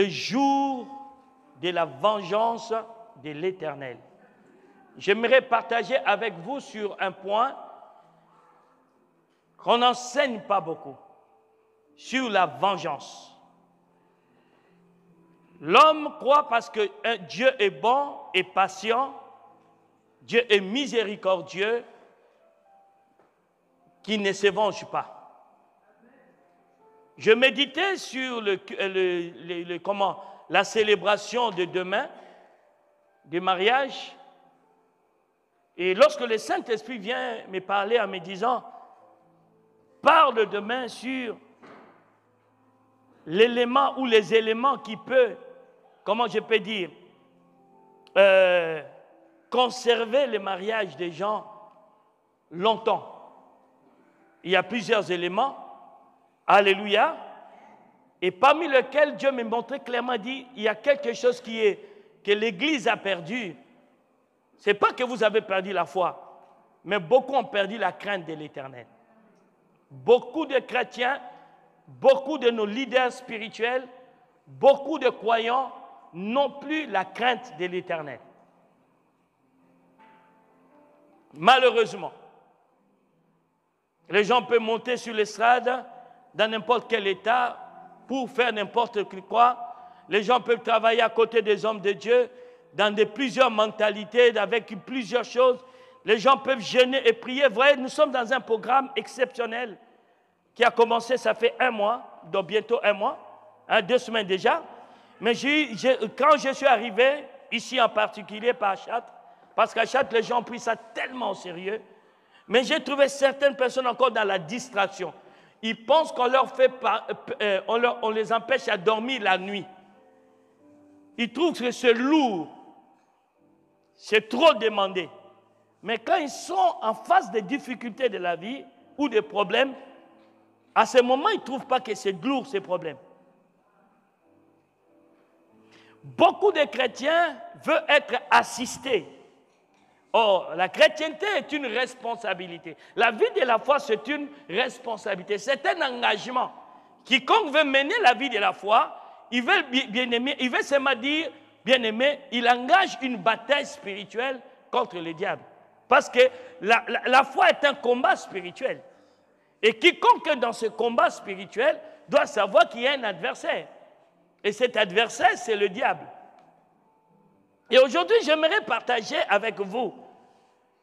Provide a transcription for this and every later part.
le jour de la vengeance de l'Éternel. J'aimerais partager avec vous sur un point qu'on n'enseigne pas beaucoup, sur la vengeance. L'homme croit parce que Dieu est bon et patient, Dieu est miséricordieux, qu'il ne se venge pas. Je méditais sur la célébration de demain, du mariage, et lorsque le Saint-Esprit vient me parler en me disant, parle demain sur l'élément ou les éléments qui peuvent, comment je peux dire, conserver le mariage des gens longtemps. Il y a plusieurs éléments. Alléluia. Et parmi lesquels Dieu m'a montré clairement, dit, il y a quelque chose que l'Église a perdu. Ce n'est pas que vous avez perdu la foi, mais beaucoup ont perdu la crainte de l'Éternel. Beaucoup de chrétiens, beaucoup de nos leaders spirituels, beaucoup de croyants n'ont plus la crainte de l'Éternel. Malheureusement, les gens peuvent monter sur l'estrade dans n'importe quel état pour faire n'importe quoi. Les gens peuvent travailler à côté des hommes de Dieu dans plusieurs mentalités, avec plusieurs choses. Les gens peuvent jeûner et prier. Vous voyez, nous sommes dans un programme exceptionnel qui a commencé, ça fait 1 mois, donc bientôt 1 mois, 2 semaines déjà. Mais quand je suis arrivé, ici en particulier par Achat, parce qu'à Achat, les gens ont pris ça tellement au sérieux, mais j'ai trouvé certaines personnes encore dans la distraction. Ils pensent qu'on on les empêche à dormir la nuit. Ils trouvent que c'est lourd, c'est trop demandé. Mais quand ils sont en face des difficultés de la vie ou des problèmes, à ce moment, ils ne trouvent pas que c'est lourd, ces problèmes. Beaucoup de chrétiens veulent être assistés. Or, la chrétienté est une responsabilité. La vie de la foi, c'est une responsabilité. C'est un engagement. Quiconque veut mener la vie de la foi, il veut bien-aimer, il veut seulement dire, bien-aimé, il engage une bataille spirituelle contre le diable. Parce que la foi est un combat spirituel. Et quiconque est dans ce combat spirituel doit savoir qu'il y a un adversaire. Et cet adversaire, c'est le diable. Et aujourd'hui, j'aimerais partager avec vous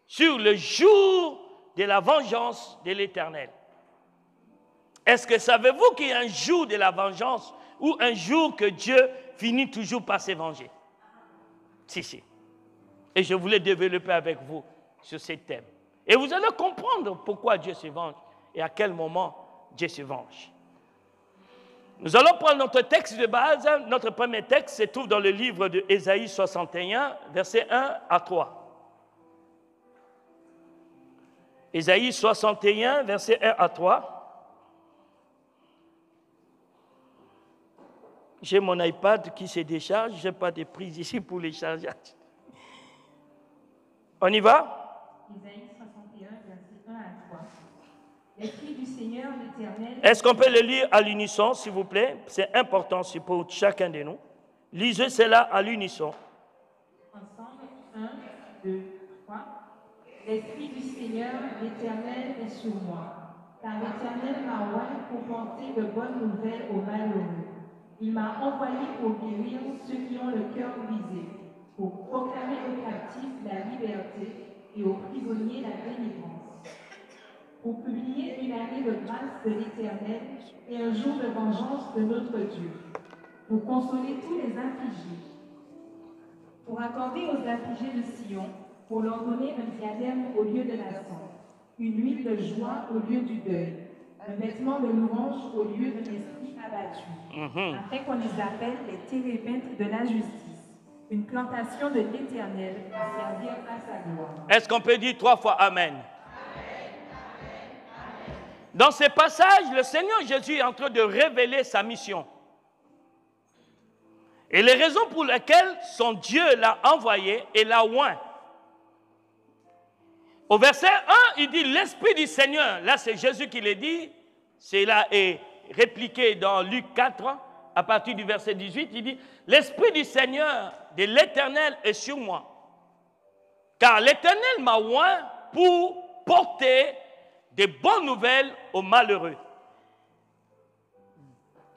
sur le jour de la vengeance de l'Éternel. Est-ce que savez-vous qu'il y a un jour de la vengeance ou un jour que Dieu finit toujours par se venger? Si. Et je voulais développer avec vous sur ces thèmes. Et vous allez comprendre pourquoi Dieu se venge et à quel moment Dieu se venge. Nous allons prendre notre texte de base. Notre premier texte se trouve dans le livre de Ésaïe 61, versets 1 à 3. Ésaïe 61, versets 1 à 3. J'ai mon iPad qui se décharge. Je n'ai pas de prise ici pour les charger. On y va? Ésaïe 61, versets 1 à 3. L'Esprit du Seigneur, l'Éternel... Est-ce qu'on peut le lire à l'unisson, s'il vous plaît? C'est important, c'est pour chacun de nous. Lisez cela à l'unisson. Ensemble, 1, 2, 3. L'Esprit du Seigneur, l'Éternel, est sur moi. Car l'Éternel m'a envoyé pour porter de bonnes nouvelles aux malheureux. Il m'a envoyé pour guérir ceux qui ont le cœur brisé, pour proclamer aux captifs la liberté et aux prisonniers la délivrance, pour publier une année de grâce de l'Éternel et un jour de vengeance de notre Dieu, pour consoler tous les affligés, pour accorder aux affligés de Sion, pour leur donner un diadème au lieu de la sang, une huile de joie au lieu du deuil, un vêtement de louange au lieu d'un esprit abattu, afin qu'on les appelle les térébintes de la justice, une plantation de l'Éternel à servir à sa gloire. Est-ce qu'on peut dire 3 fois Amen? Dans ce passage, le Seigneur Jésus est en train de révéler sa mission. Et les raisons pour lesquelles son Dieu l'a envoyé et l'a oint. Au verset 1, il dit l'Esprit du Seigneur. Là, c'est Jésus qui le dit. Cela est répliqué dans Luc 4, à partir du verset 18, il dit, « L'Esprit du Seigneur, de l'Éternel est sur moi, car l'Éternel m'a oint pour porter des bonnes nouvelles aux malheureux. »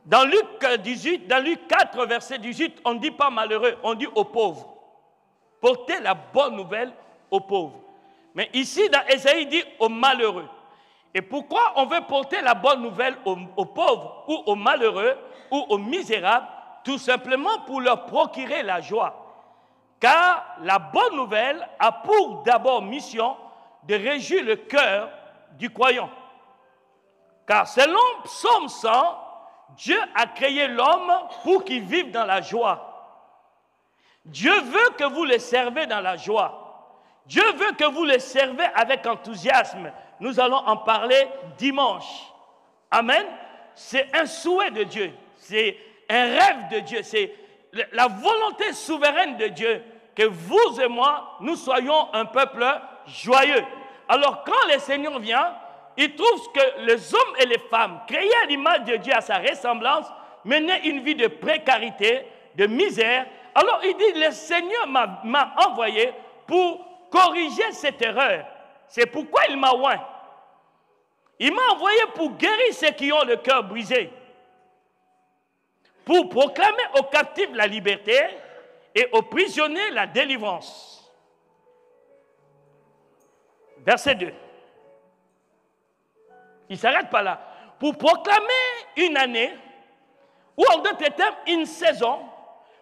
Dans Luc 4, verset 18, on ne dit pas malheureux, on dit aux pauvres. Porter la bonne nouvelle aux pauvres. Mais ici, dans Ésaïe, il dit aux malheureux. Et pourquoi on veut porter la bonne nouvelle aux pauvres ou aux malheureux ou aux misérables? Tout simplement pour leur procurer la joie. Car la bonne nouvelle a pour d'abord mission de réjouir le cœur du croyant. Car selon Psaume 100, Dieu a créé l'homme pour qu'il vive dans la joie. Dieu veut que vous le servez dans la joie. Dieu veut que vous le servez avec enthousiasme. Nous allons en parler dimanche. Amen. C'est un souhait de Dieu. C'est un rêve de Dieu. C'est la volonté souveraine de Dieu que vous et moi, nous soyons un peuple joyeux. Alors quand le Seigneur vient, il trouve que les hommes et les femmes, créés à l'image de Dieu, à sa ressemblance, menaient une vie de précarité, de misère. Alors il dit, le Seigneur m'a envoyé pour corriger cette erreur. C'est pourquoi il m'a oint. Il m'a envoyé pour guérir ceux qui ont le cœur brisé, pour proclamer aux captifs la liberté et aux prisonniers la délivrance. Verset 2. Il ne s'arrête pas là. Pour proclamer une année, ou en d'autres termes une saison,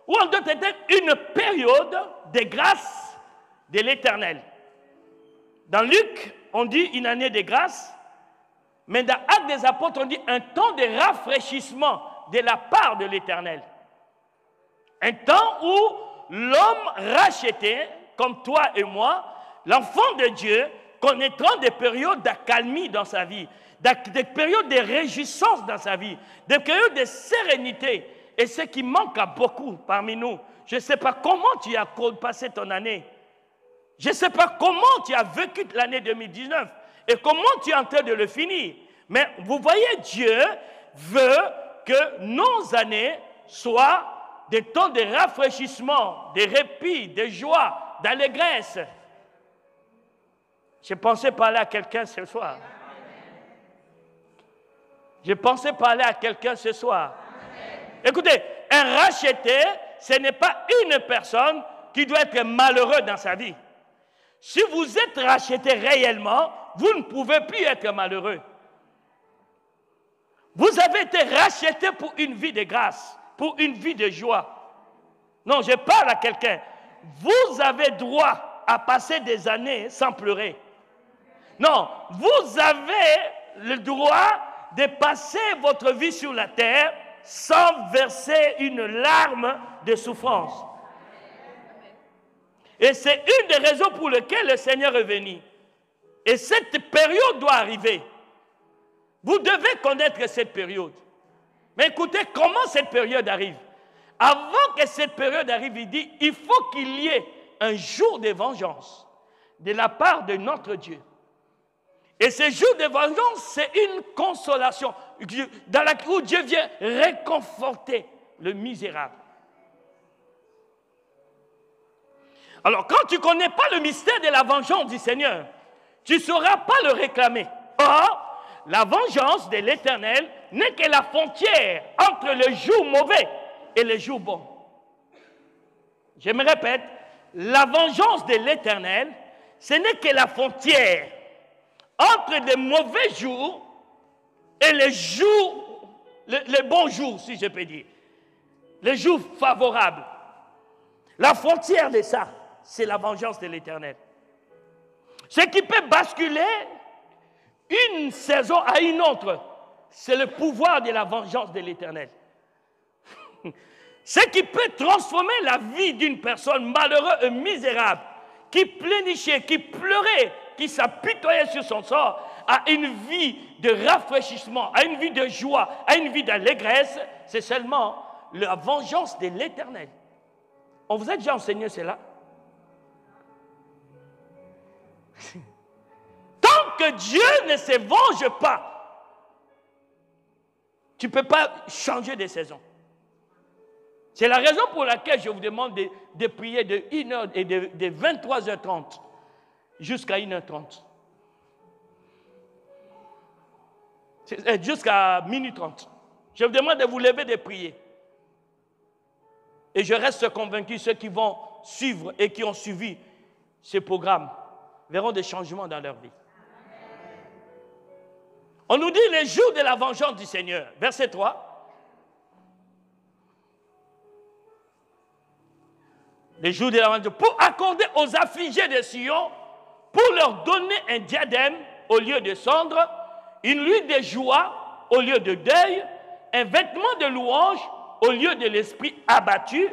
ou en d'autres termes une période de grâce de l'Éternel. Dans Luc, on dit une année de grâce, mais dans Actes des Apôtres, on dit un temps de rafraîchissement de la part de l'Éternel. Un temps où l'homme racheté, comme toi et moi, l'enfant de Dieu, connaîtra des périodes d'accalmie dans sa vie, des périodes de réjouissance dans sa vie, des périodes de sérénité. Et ce qui manque à beaucoup parmi nous, je ne sais pas comment tu as passé ton année. Je ne sais pas comment tu as vécu l'année 2019 et comment tu es en train de le finir. Mais vous voyez, Dieu veut que nos années soient des temps de rafraîchissement, de répit, de joie, d'allégresse. Je pensais parler à quelqu'un ce soir. Je pensais parler à quelqu'un ce soir. Écoutez, un racheté, ce n'est pas une personne qui doit être malheureux dans sa vie. Si vous êtes racheté réellement, vous ne pouvez plus être malheureux. Vous avez été racheté pour une vie de grâce, pour une vie de joie. Non, je parle à quelqu'un. Vous avez droit à passer des années sans pleurer. Non, vous avez le droit de passer votre vie sur la terre sans verser une larme de souffrance. Et c'est une des raisons pour lesquelles le Seigneur est venu. Et cette période doit arriver. Vous devez connaître cette période. Mais écoutez, comment cette période arrive? Avant que cette période arrive, il dit, il faut qu'il y ait un jour de vengeance de la part de notre Dieu. Et ce jour de vengeance, c'est une consolation dans laquelle Dieu vient réconforter le misérable. Alors, quand tu ne connais pas le mystère de la vengeance du Seigneur, tu ne sauras pas le réclamer. Or, la vengeance de l'Éternel n'est que la frontière entre le jour mauvais et le jour bon. Je me répète, la vengeance de l'Éternel, ce n'est que la frontière entre les mauvais jours et les jours, les bons jours, si je peux dire. Les jours favorables. La frontière de ça, c'est la vengeance de l'Éternel. Ce qui peut basculer une saison à une autre, c'est le pouvoir de la vengeance de l'Éternel. Ce qui peut transformer la vie d'une personne malheureuse et misérable, qui pleurnichait, qui pleurait, qui s'apitoyait sur son sort, à une vie de rafraîchissement, à une vie de joie, à une vie d'allégresse, c'est seulement la vengeance de l'Éternel. On vous a déjà enseigné cela? Tant que Dieu ne se venge pas, tu ne peux pas changer de saison. C'est la raison pour laquelle je vous demande de prier de 1h et de 23h30 jusqu'à 1h30. Jusqu'à minuit 30. Je vous demande de vous lever et de prier. Et je reste convaincu, ceux qui vont suivre et qui ont suivi ce programme verront des changements dans leur vie. On nous dit les jours de la vengeance du Seigneur. Verset 3. Les jours de la vengeance. Pour accorder aux affligés de Sion, pour leur donner un diadème au lieu de cendre, une huile de joie au lieu de deuil, un vêtement de louange au lieu de l'esprit abattu,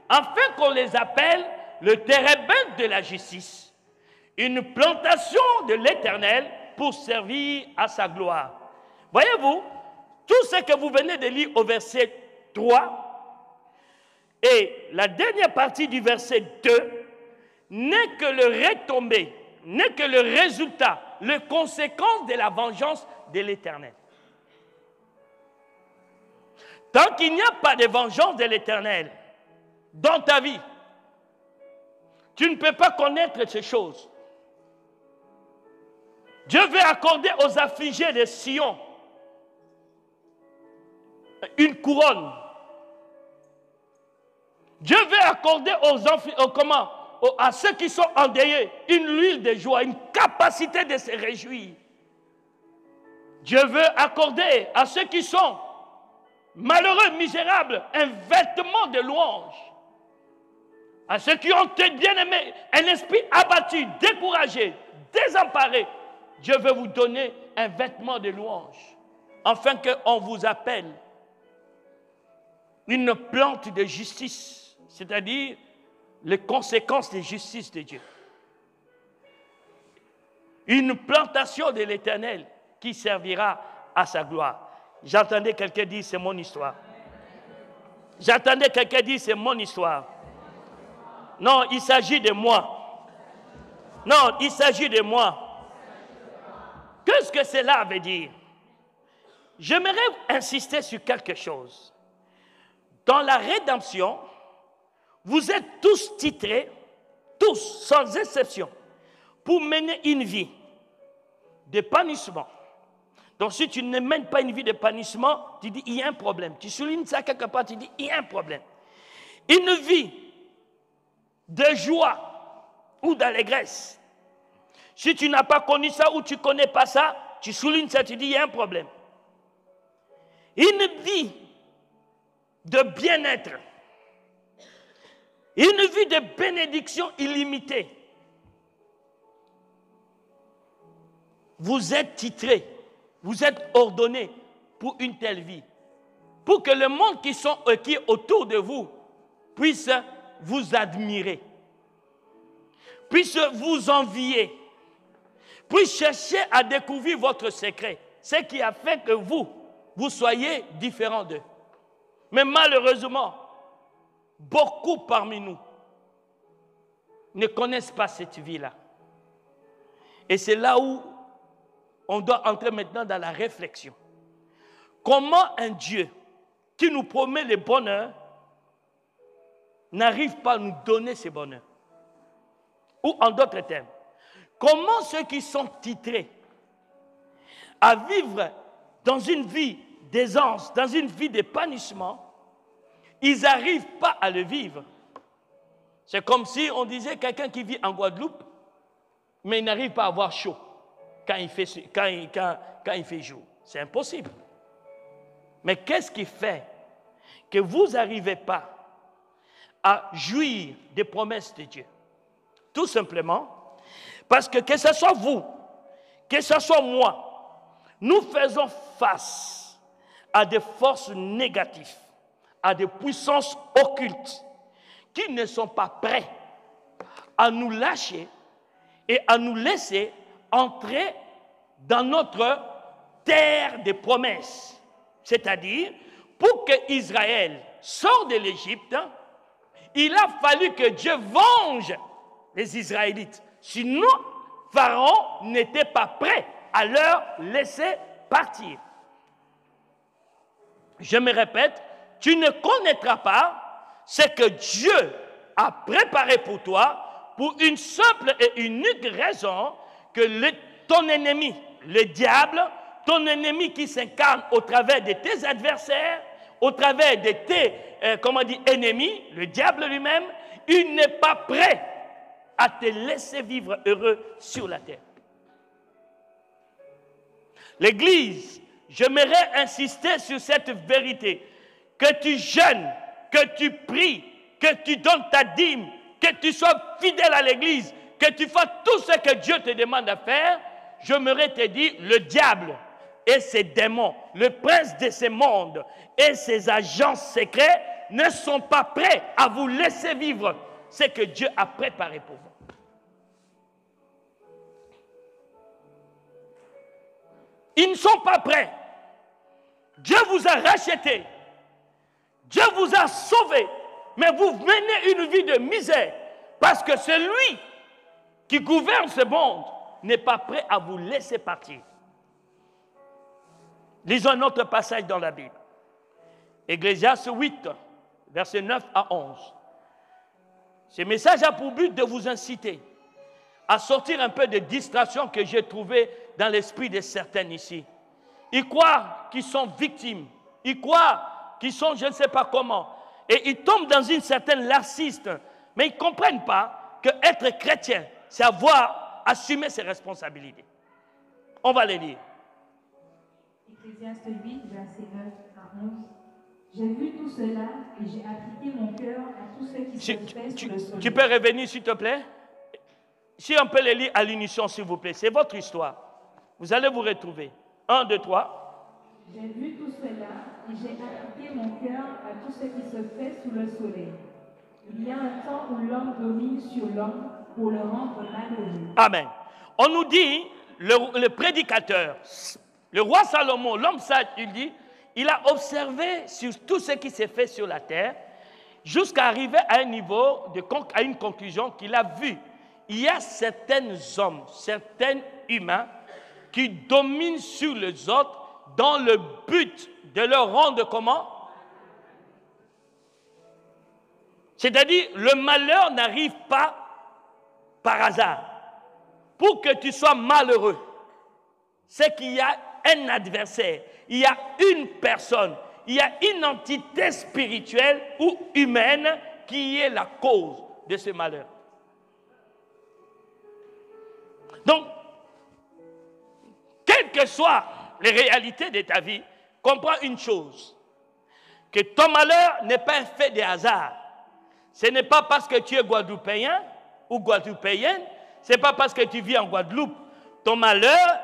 afin qu'on les appelle le térébinthe de la justice, une plantation de l'Éternel pour servir à sa gloire. Voyez-vous, tout ce que vous venez de lire au verset 3 et la dernière partie du verset 2 n'est que le retombé, n'est que le résultat, les conséquences de la vengeance de l'Éternel. Tant qu'il n'y a pas de vengeance de l'Éternel dans ta vie, tu ne peux pas connaître ces choses. Dieu veut accorder aux affligés de Sion une couronne. Dieu veut accorder à ceux qui sont endeuillés une huile de joie, une capacité de se réjouir. Dieu veut accorder à ceux qui sont malheureux, misérables, un vêtement de louange. À ceux qui ont été bien-aimés, un esprit abattu, découragé, désemparé, Dieu veut vous donner un vêtement de louange, afin qu'on vous appelle une plante de justice, c'est-à-dire les conséquences de justice de Dieu. Une plantation de l'Éternel qui servira à sa gloire. J'entendais quelqu'un dire, c'est mon histoire. J'entendais quelqu'un dire, c'est mon histoire. Non, il s'agit de moi. Non, il s'agit de moi. Qu'est-ce que cela veut dire? J'aimerais insister sur quelque chose. Dans la rédemption, vous êtes tous titrés, tous, sans exception, pour mener une vie d'épanouissement. Donc si tu ne mènes pas une vie d'épanouissement, tu dis il y a un problème. Tu soulignes ça quelque part, tu dis il y a un problème. Une vie de joie ou d'allégresse. Si tu n'as pas connu ça ou tu ne connais pas ça, tu soulignes ça, tu dis il y a un problème. Une vie de bien-être. Une vie de bénédiction illimitée. Vous êtes titrés, vous êtes ordonnés pour une telle vie. Pour que le monde qui est autour de vous puisse vous admirer, puisse vous envier, puisse chercher à découvrir votre secret. Ce qui a fait que vous soyez différents d'eux. Mais malheureusement, beaucoup parmi nous ne connaissent pas cette vie-là. Et c'est là où on doit entrer maintenant dans la réflexion. Comment un Dieu qui nous promet le bonheur n'arrive pas à nous donner ce bonheur? Ou en d'autres termes, comment ceux qui sont titrés à vivre dans une vie d'aisance, dans une vie d'épanouissement, ils n'arrivent pas à le vivre? C'est comme si on disait quelqu'un qui vit en Guadeloupe, mais il n'arrive pas à avoir chaud quand il fait jour. C'est impossible. Mais qu'est-ce qui fait que vous n'arrivez pas à jouir des promesses de Dieu? Tout simplement parce que ce soit vous, que ce soit moi, nous faisons face à des forces négatives, à des puissances occultes qui ne sont pas prêts à nous lâcher et à nous laisser entrer dans notre terre des promesses. C'est-à-dire, pour que Israël sorte de l'Égypte, il a fallu que Dieu venge les Israélites. Sinon, Pharaon n'était pas prêt à leur laisser partir. Je me répète, tu ne connaîtras pas ce que Dieu a préparé pour toi, pour une simple et unique raison, que ton ennemi, le diable, ton ennemi qui s'incarne au travers de tes adversaires, au travers de tes ennemis, le diable lui-même, il n'est pas prêt à te laisser vivre heureux sur la terre. L'Église, j'aimerais insister sur cette vérité, que tu jeûnes, que tu pries, que tu donnes ta dîme, que tu sois fidèle à l'Église, que tu fasses tout ce que Dieu te demande à faire. J'aimerais te dire, le diable et ses démons, le prince de ce monde et ses agents secrets ne sont pas prêts à vous laisser vivre ce que Dieu a préparé pour vous. Ils ne sont pas prêts. Dieu vous a racheté. Dieu vous a sauvé. Mais vous menez une vie de misère parce que celui qui gouverne ce monde n'est pas prêt à vous laisser partir. Lisons un autre passage dans la Bible. Ecclésiaste 8, versets 9 à 11. Ce message a pour but de vous inciter à sortir un peu des distractions que j'ai trouvées dans l'esprit de certains ici. Ils croient qu'ils sont victimes. Ils croient qu'ils sont je ne sais pas comment. Et ils tombent dans une certaine lassiste. Mais ils ne comprennent pas qu'être chrétien, c'est avoir assumé ses responsabilités. On va les lire. Ecclésiaste 8, verset 9 à 11. J'ai vu tout cela et j'ai appliqué mon cœur à tout ce qui se fait sous le soleil. Tu peux revenir, s'il te plaît? Si on peut les lire à l'unisson, s'il vous plaît. C'est votre histoire. Vous allez vous retrouver. 1, 2, 3. J'ai vu tout cela et j'ai appliqué mon cœur à tout ce qui se fait sous le soleil. Il y a un temps où l'homme domine sur l'homme pour le rendre malheureux. Amen. On nous dit, le prédicateur, le roi Salomon, l'homme sage, il dit, il a observé sur tout ce qui s'est fait sur la terre jusqu'à arriver à un niveau, à une conclusion qu'il a vue. Il y a certains hommes, certains humains qui dominent sur les autres dans le but de leur rendre comment? C'est-à-dire, le malheur n'arrive pas par hasard. Pour que tu sois malheureux, c'est qu'il y a un adversaire, il y a une personne, il y a une entité spirituelle ou humaine qui est la cause de ce malheur. Donc, quelles que soient les réalités de ta vie, comprends une chose, que ton malheur n'est pas un fait de hasard. Ce n'est pas parce que tu es guadeloupéen ou guadeloupéenne, ce n'est pas parce que tu vis en Guadeloupe. Ton malheur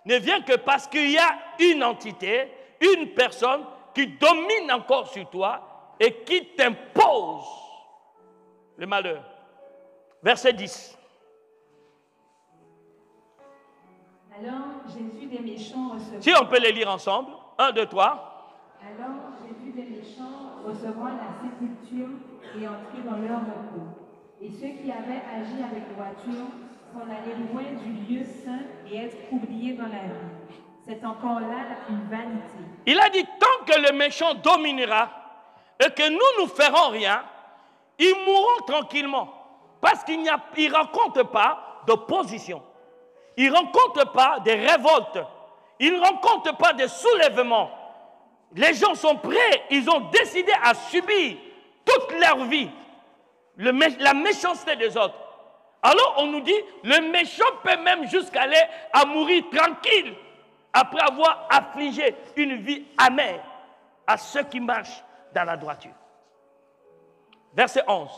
ne vient que parce qu'il y a une entité, une personne qui domine encore sur toi et qui t'impose le malheur. Verset 10. Alors j'ai vu des méchants recevoir... Si on peut les lire ensemble. 1, 2, 3. Alors j'ai vu des méchants recevoir la sépulture et entrer dans leur repos. Et ceux qui avaient agi avec droiture s'en allaient loin du lieu saint et être oubliés dans la vie. C'est encore là une vanité. Il a dit, tant que le méchant dominera et que nous ne ferons rien, ils mourront tranquillement. Parce qu'ils ne rencontrent pas d'opposition. Ils ne rencontrent pas de révolte. Ils ne rencontrent pas de soulèvement. Les gens sont prêts, ils ont décidé à subir toute leur vie la méchanceté des autres. Alors on nous dit, le méchant peut même jusqu'à aller à mourir tranquille après avoir affligé une vie amère à ceux qui marchent dans la droiture. Verset 11.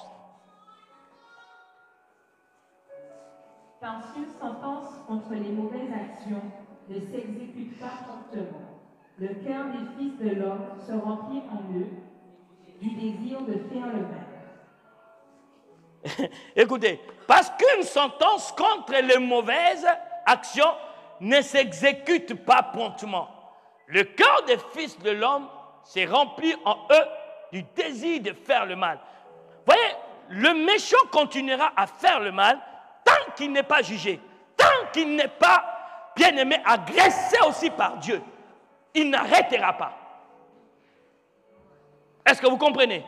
Parce qu'une sentence contre les mauvaises actions ne s'exécute pas promptement, le cœur des fils de l'homme se remplit en eux du désir de faire le mal. Écoutez, parce qu'une sentence contre les mauvaises actions ne s'exécute pas promptement, le cœur des fils de l'homme s'est rempli en eux du désir de faire le mal. Voyez, le méchant continuera à faire le mal tant qu'il n'est pas jugé, tant qu'il n'est pas, bien aimé, agressé aussi par Dieu. Il n'arrêtera pas. Est-ce que vous comprenez?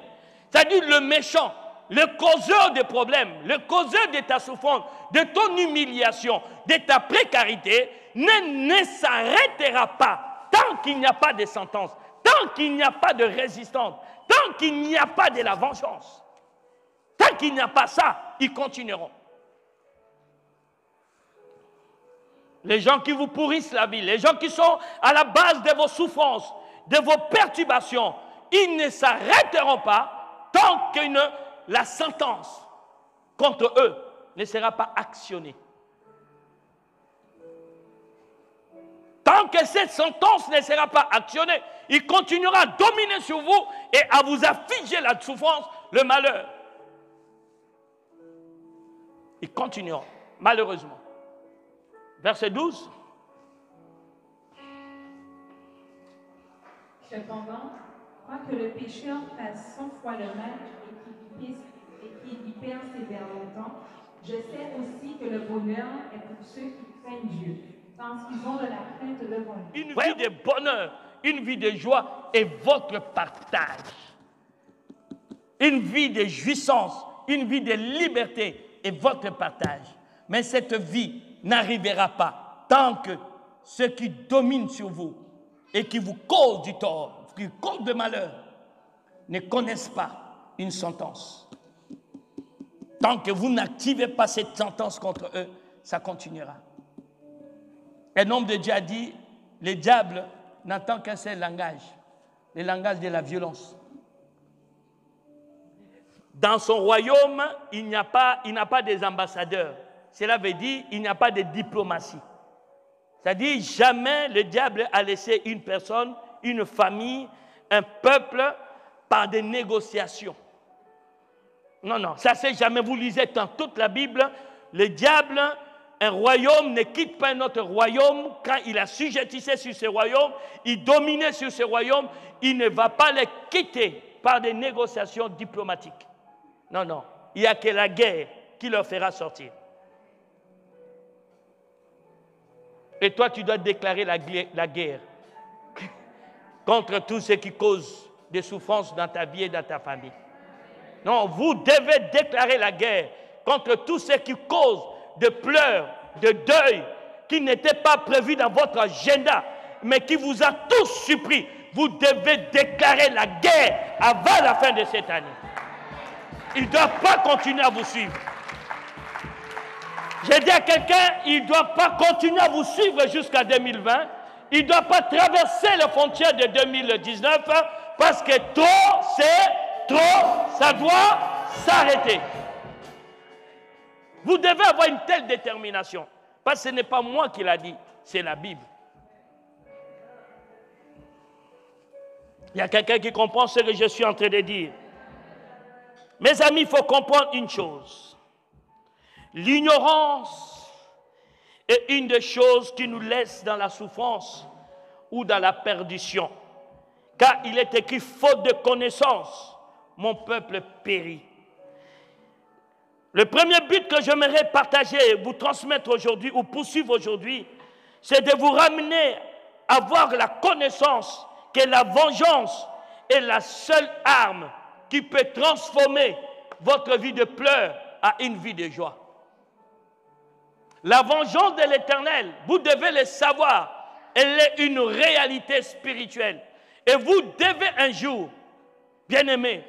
C'est-à-dire le méchant, le causeur des problèmes, le causeur de ta souffrance, de ton humiliation, de ta précarité, ne s'arrêtera pas tant qu'il n'y a pas de sentence, tant qu'il n'y a pas de résistance, tant qu'il n'y a pas de la vengeance. Tant qu'il n'y a pas ça, ils continueront. Les gens qui vous pourrissent la vie, les gens qui sont à la base de vos souffrances, de vos perturbations, ils ne s'arrêteront pas tant que la sentence contre eux ne sera pas actionnée. Tant que cette sentence ne sera pas actionnée, il continuera à dominer sur vous et à vous affliger la souffrance, le malheur. Ils continueront, malheureusement. Verset 12. Cependant, quoique le pécheur fasse 100 fois le mal et qu'il y persévère longtemps, je sais aussi que le bonheur est pour ceux qui craignent Dieu, parce qu'ils ont de la crainte devant lui. Une vie de bonheur, une vie de joie est votre partage. Une vie de jouissance, une vie de liberté est votre partage. Mais cette vie n'arrivera pas tant que ceux qui dominent sur vous et qui vous causent du tort, qui causent de malheur, ne connaissent pas une sentence. Tant que vous n'activez pas cette sentence contre eux, ça continuera. Un homme de Dieu a dit, le diable n'entend qu'un seul langage, le langage de la violence. Dans son royaume, il n'a pas des ambassadeurs. Cela veut dire qu'il n'y a pas de diplomatie. C'est-à-dire jamais le diable a laissé une personne, une famille, un peuple par des négociations. Non, non, ça c'est jamais. Vous lisez dans toute la Bible, le diable, un royaume ne quitte pas un autre royaume. Quand il a sujettissé sur ce royaume, il dominait sur ce royaume, il ne va pas les quitter par des négociations diplomatiques. Non, non, il n'y a que la guerre qui leur fera sortir. Et toi, tu dois déclarer la guerre contre tous ceux qui causent des souffrances dans ta vie et dans ta famille. Non, vous devez déclarer la guerre contre tous ceux qui causent de pleurs, de deuil, qui n'étaient pas prévus dans votre agenda, mais qui vous a tous surpris. Vous devez déclarer la guerre avant la fin de cette année. Ils ne doivent pas continuer à vous suivre. J'ai dit à quelqu'un, il ne doit pas continuer à vous suivre jusqu'à 2020. Il ne doit pas traverser les frontières de 2019 parce que trop, c'est trop, ça doit s'arrêter. Vous devez avoir une telle détermination. Parce que ce n'est pas moi qui l'a dit, c'est la Bible. Il y a quelqu'un qui comprend ce que je suis en train de dire. Mes amis, il faut comprendre une chose. L'ignorance est une des choses qui nous laisse dans la souffrance ou dans la perdition. Car il est écrit, faute de connaissance, mon peuple périt. Le premier but que j'aimerais partager, vous transmettre aujourd'hui ou poursuivre aujourd'hui, c'est de vous ramener à avoir la connaissance que la vengeance est la seule arme qui peut transformer votre vie de pleurs à une vie de joie. La vengeance de l'Éternel, vous devez le savoir, elle est une réalité spirituelle. Et vous devez un jour, bien-aimés,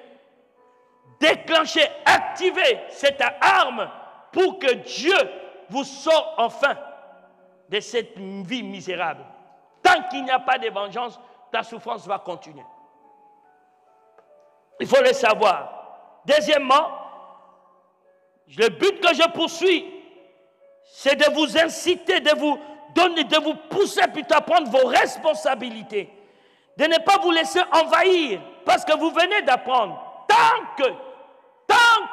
déclencher, activer cette arme pour que Dieu vous sorte enfin de cette vie misérable. Tant qu'il n'y a pas de vengeance, ta souffrance va continuer. Il faut le savoir. Deuxièmement, le but que je poursuis, c'est de vous inciter, de vous donner, de vous pousser plutôt à prendre vos responsabilités. De ne pas vous laisser envahir, parce que vous venez d'apprendre. Tant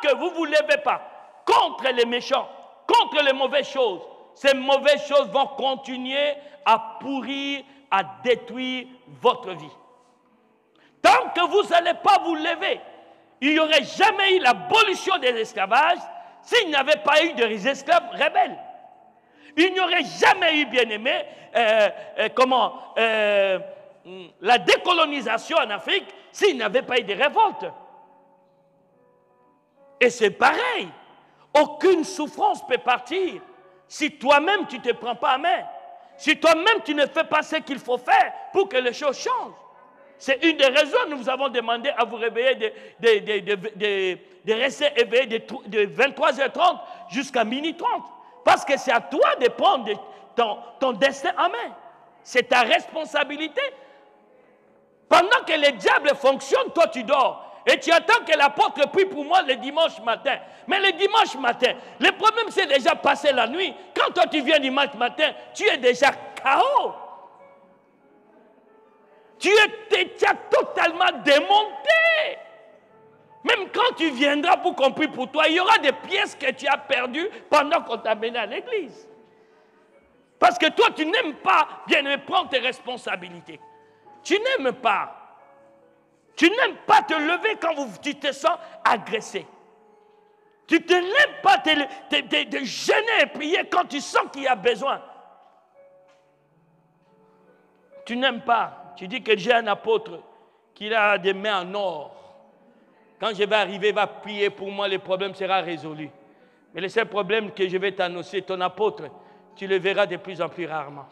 que vous ne vous levez pas contre les méchants, contre les mauvaises choses, ces mauvaises choses vont continuer à pourrir, à détruire votre vie. Tant que vous n'allez pas vous lever, il n'y aurait jamais eu l'abolition des esclavages s'il n'y avait pas eu des esclaves rebelles. Il n'y aurait jamais eu, bien-aimé, la décolonisation en Afrique s'il n'y avait pas eu de révoltes. Et c'est pareil. Aucune souffrance peut partir si toi-même tu ne te prends pas en main. Si toi-même tu ne fais pas ce qu'il faut faire pour que les choses changent. C'est une des raisons que nous vous avons demandé à vous réveiller, de rester éveillé de 23h30 jusqu'à minuit 30. Parce que c'est à toi de prendre ton destin en main. C'est ta responsabilité. Pendant que le diable fonctionne, toi tu dors. Et tu attends que l'apôtre prie pour moi le dimanche matin. Mais le dimanche matin, le problème c'est déjà passé la nuit. Quand toi tu viens dimanche matin, tu es déjà KO. Tu as totalement démonté. Même quand tu viendras pour qu'on prie pour toi, il y aura des pièces que tu as perdues pendant qu'on t'a amené à l'église. Parce que toi, tu n'aimes pas bien prendre tes responsabilités. Tu n'aimes pas. Tu n'aimes pas te lever quand tu te sens agressé. Tu ne n'aimes pas te gêner et prier quand tu sens qu'il y a besoin. Tu n'aimes pas. Tu dis que j'ai un apôtre qui a des mains en or. Quand je vais arriver, il va prier pour moi, le problème sera résolu. Mais le seul problème que je vais t'annoncer, ton apôtre, tu le verras de plus en plus rarement.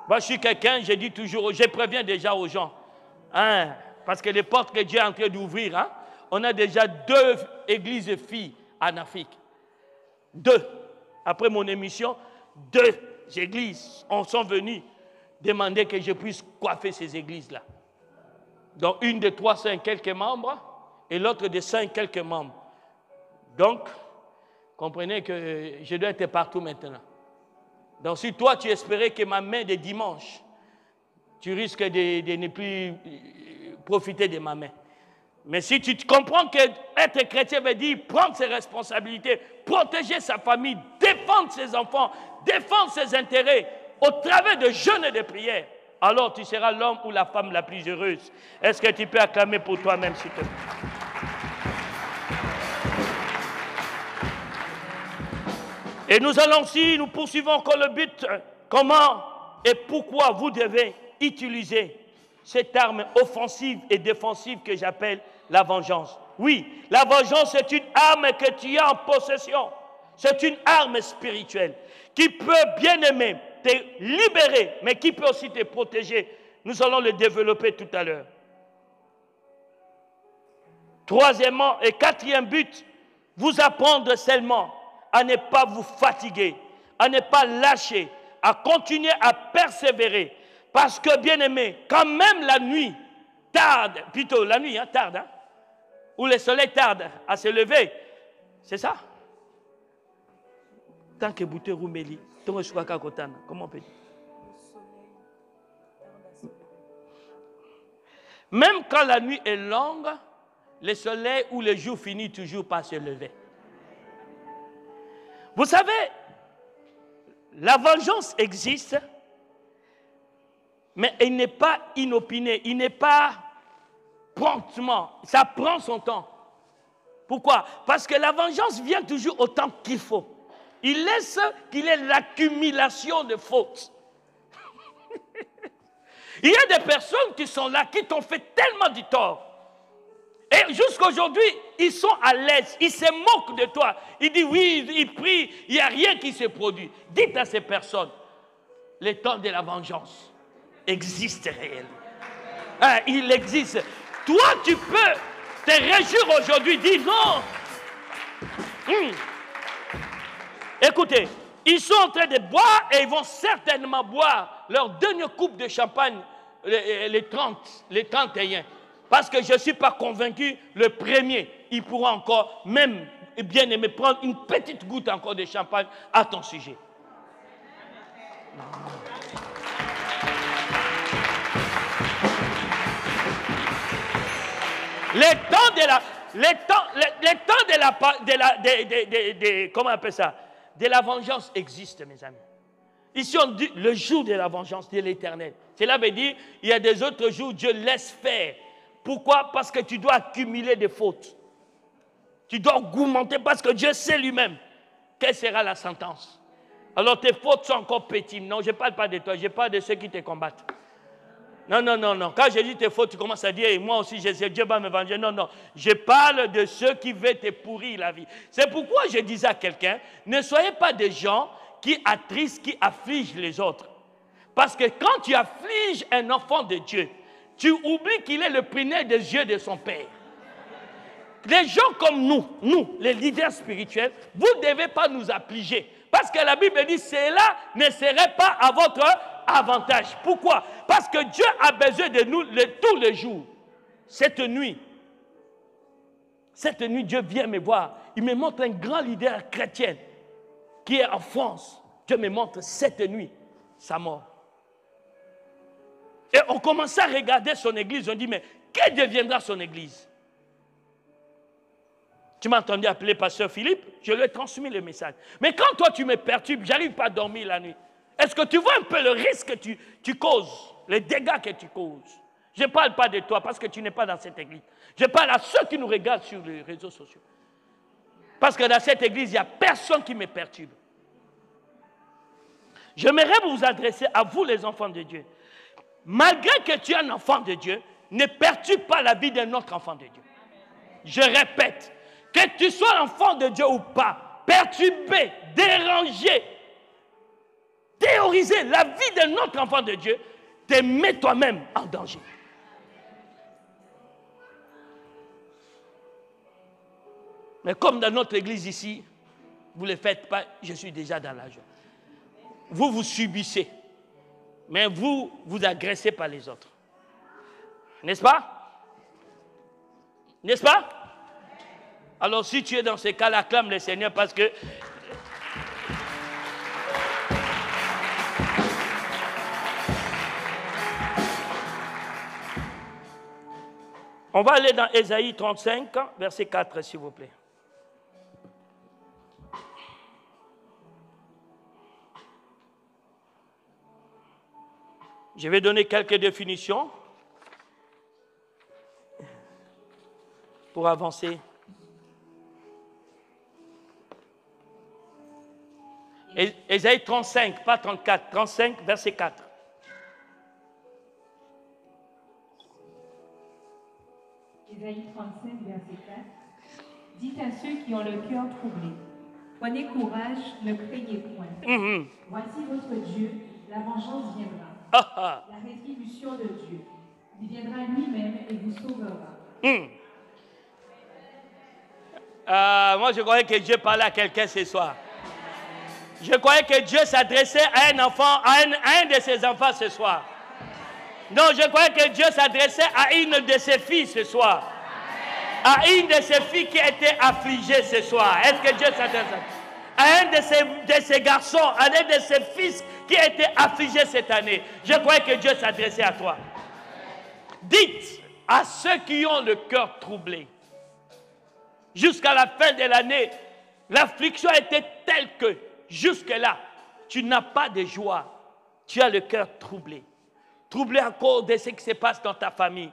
Moi, je suis quelqu'un, je dis toujours, je préviens déjà aux gens, hein, parce que les portes que Dieu est en train d'ouvrir, hein, on a déjà 2 églises de filles en Afrique. 2. Après mon émission, 2 églises sont venues demander que je puisse coiffer ces églises-là. Donc, une de 300 quelques membres et l'autre de 5 quelques membres. Donc, comprenez que je dois être partout maintenant. Donc, si toi, tu espérais que ma main de dimanche, tu risques de ne plus profiter de ma main. Mais si tu comprends qu'être chrétien veut dire prendre ses responsabilités, protéger sa famille, défendre ses enfants, défendre ses intérêts au travers de jeûnes et de prières, alors tu seras l'homme ou la femme la plus heureuse. Est-ce que tu peux acclamer pour toi-même, s'il te plaît? Et nous allons aussi, nous poursuivons encore le but. Comment et pourquoi vous devez utiliser cette arme offensive et défensive que j'appelle la vengeance. Oui, la vengeance est une arme que tu as en possession. C'est une arme spirituelle qui peut, bien aimer, te libérer, mais qui peut aussi te protéger. Nous allons le développer tout à l'heure. Troisièmement et quatrième but, vous apprendre seulement à ne pas vous fatiguer, à ne pas lâcher, à continuer à persévérer. Parce que, bien aimé, quand même la nuit tarde, plutôt la nuit tarde, hein, où le soleil tarde à se lever, c'est ça? Tant que bouté roumeli, comment on peut dire? Même quand la nuit est longue, le soleil ou le jour finit toujours par se lever. Vous savez, la vengeance existe, mais elle n'est pas inopinée, il n'est pas promptement, ça prend son temps. Pourquoi? Parce que la vengeance vient toujours au temps qu'il faut. Il laisse qu'il y ait l'accumulation de fautes. Il y a des personnes qui sont là, qui t'ont fait tellement du tort. Et jusqu'à aujourd'hui, ils sont à l'aise, ils se moquent de toi. Ils disent oui, ils prient, il n'y a rien qui se produit. Dites à ces personnes, le temps de la vengeance existe réellement. Hein, il existe. Toi, tu peux te réjouir aujourd'hui, dis non. Écoutez, ils sont en train de boire et ils vont certainement boire leur dernière coupe de champagne les 31. Parce que je ne suis pas convaincu, le premier, il pourra encore, même bien aimé, prendre une petite goutte encore de champagne à ton sujet. Le temps de la vengeance existe, mes amis. Ici, on dit le jour de la vengeance de l'Éternel. Cela veut dire il y a des autres jours, Dieu laisse faire. Pourquoi? Parce que tu dois accumuler des fautes. Tu dois augmenter parce que Dieu sait lui-même quelle sera la sentence. Alors tes fautes sont encore petites. Non, je ne parle pas de toi, je parle de ceux qui te combattent. Non, non, non, non. Quand je dis t'es faux, tu commences à dire, moi aussi, Dieu va me venger. Non, non. Je parle de ceux qui veulent te pourrir la vie. C'est pourquoi je disais à quelqu'un, ne soyez pas des gens qui attristent, qui affligent les autres. Parce que quand tu affliges un enfant de Dieu, tu oublies qu'il est le premier des yeux de son Père. Les gens comme nous, les leaders spirituels, vous ne devez pas nous affliger. Parce que la Bible dit, cela ne serait pas à votre avantage. Pourquoi? Parce que Dieu a besoin de nous tous les jours. Cette nuit, Dieu vient me voir. Il me montre un grand leader chrétien qui est en France. Dieu me montre cette nuit sa mort. Et on commence à regarder son église. On dit, mais que deviendra son église? Tu m'as entendu appeler pasteur Philippe? Je lui ai transmis le message. Mais quand toi tu me perturbes, je n'arrive pas à dormir la nuit. Est-ce que tu vois un peu le risque que tu causes, les dégâts que tu causes? Je ne parle pas de toi parce que tu n'es pas dans cette église. Je parle à ceux qui nous regardent sur les réseaux sociaux. Parce que dans cette église, il n'y a personne qui me perturbe. J'aimerais vous adresser à vous les enfants de Dieu. Malgré que tu es un enfant de Dieu, ne perturbe pas la vie d'un autre enfant de Dieu. Je répète, que tu sois enfant de Dieu ou pas, perturber, déranger, théoriser la vie d'un autre enfant de Dieu, te met toi-même en danger. Mais comme dans notre église ici, vous ne le faites pas, je suis déjà dans la joie. Vous subissez, mais vous agressez par les autres. N'est-ce pas? N'est-ce pas? Alors si tu es dans ce cas-là, acclame le Seigneur parce que... On va aller dans Ésaïe 35, verset 4, s'il vous plaît. Je vais donner quelques définitions pour avancer. Ésaïe 35, pas 34, 35, verset 4. Ésaïe 35, verset 4. Dites à ceux qui ont le cœur troublé, prenez courage, ne craignez point. Voici votre Dieu, la vengeance viendra. La rétribution de Dieu. Il viendra lui-même et vous sauvera. Moi, je croyais que Dieu parlait à quelqu'un ce soir. Je croyais que Dieu s'adressait à un enfant, à un de ses enfants ce soir. Non, je croyais que Dieu s'adressait à une de ses filles ce soir. À une de ses filles qui était affligée ce soir. Est-ce que Dieu s'adresse à un de ses garçons, à un de ses fils qui a été affligé cette année? Je croyais que Dieu s'adressait à toi. Dites à ceux qui ont le cœur troublé. Jusqu'à la fin de l'année, l'affliction a été telle que jusque-là, tu n'as pas de joie. Tu as le cœur troublé. Troublé à cause de ce qui se passe dans ta famille.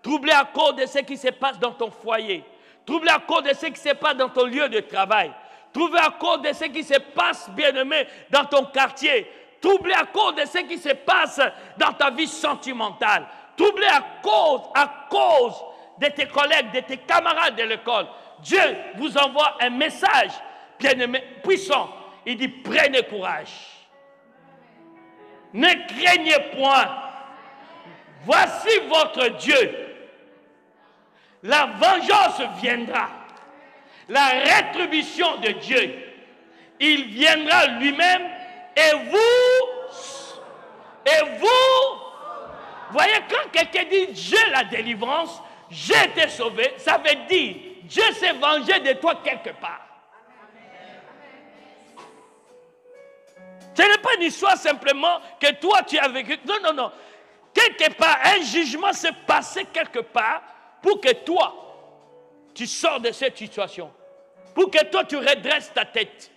Troublé à cause de ce qui se passe dans ton foyer. Troublé à cause de ce qui se passe dans ton lieu de travail. Troublé à cause de ce qui se passe, bien-aimé, dans ton quartier. Troublé à cause de ce qui se passe dans ta vie sentimentale. Troublé à cause de tes collègues, de tes camarades de l'école. Dieu vous envoie un message, bien-aimé, puissant. Il dit, prenez courage. Ne craignez point. Voici votre Dieu. La vengeance viendra. La rétribution de Dieu. Il viendra lui-même et vous, voyez, quand quelqu'un dit Dieu la délivrance, j'ai été sauvé, ça veut dire Dieu s'est vengé de toi quelque part. Ce n'est pas une histoire simplement que toi tu as vécu. Non, non, non. Quelque part, un jugement s'est passé quelque part pour que toi, tu sors de cette situation. Pour que toi, tu redresses ta tête.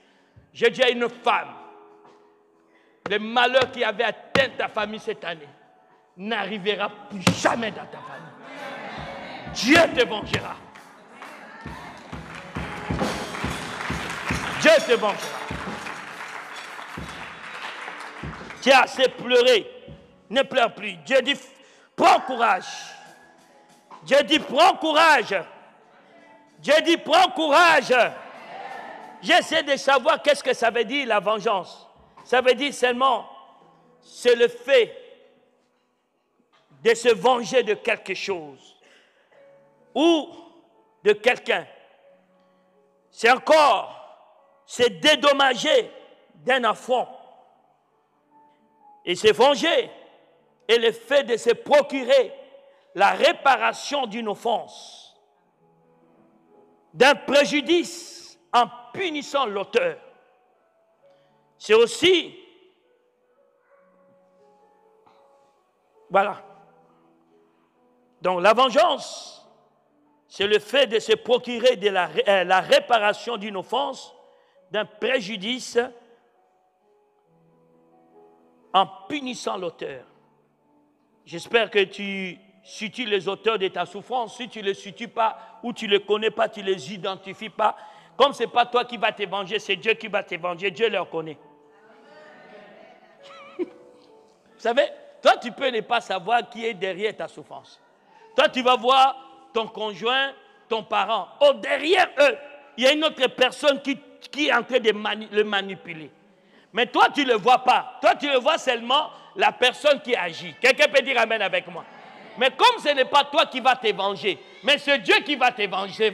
J'ai dit à une femme, le malheur qui avait atteint ta famille cette année n'arrivera plus jamais dans ta famille. Dieu te vengera. Dieu te vengera. Tu as assez pleuré. Ne pleure plus. Dieu dit, prends courage. Dieu dit, prends courage. Dieu dit, prends courage. J'essaie de savoir qu'est-ce que ça veut dire la vengeance. Ça veut dire seulement, c'est le fait de se venger de quelque chose ou de quelqu'un. C'est encore se dédommager d'un affront. Et se venger est le fait de se procurer la réparation d'une offense, d'un préjudice en punissant l'auteur. C'est aussi, voilà. Donc la vengeance, c'est le fait de se procurer de la réparation d'une offense, d'un préjudice en punissant l'auteur. J'espère que tu situes les auteurs de ta souffrance. Si tu ne les situes pas ou tu ne les connais pas, tu ne les identifies pas. Comme ce n'est pas toi qui vas te venger, c'est Dieu qui va te venger. Dieu les connaît. Vous savez, toi tu peux ne pas savoir qui est derrière ta souffrance. Toi tu vas voir ton conjoint, ton parent. Oh, derrière eux, il y a une autre personne qui est en train de le manipuler. Mais toi, tu ne le vois pas. Toi, tu le vois seulement la personne qui agit. Quelqu'un peut dire amen avec moi. Mais comme ce n'est pas toi qui vas te venger, mais c'est Dieu qui va te venger,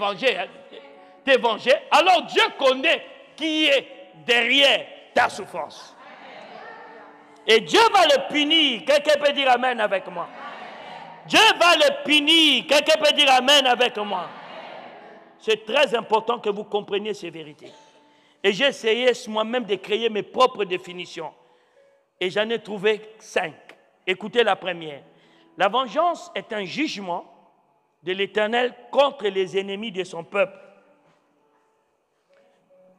alors Dieu connaît qui est derrière ta souffrance. Et Dieu va le punir. Quelqu'un peut dire amen avec moi. Dieu va le punir. Quelqu'un peut dire amen avec moi. C'est très important que vous compreniez ces vérités. Et j'ai essayé moi-même de créer mes propres définitions. Et j'en ai trouvé 5. Écoutez la première. La vengeance est un jugement de l'Éternel contre les ennemis de son peuple.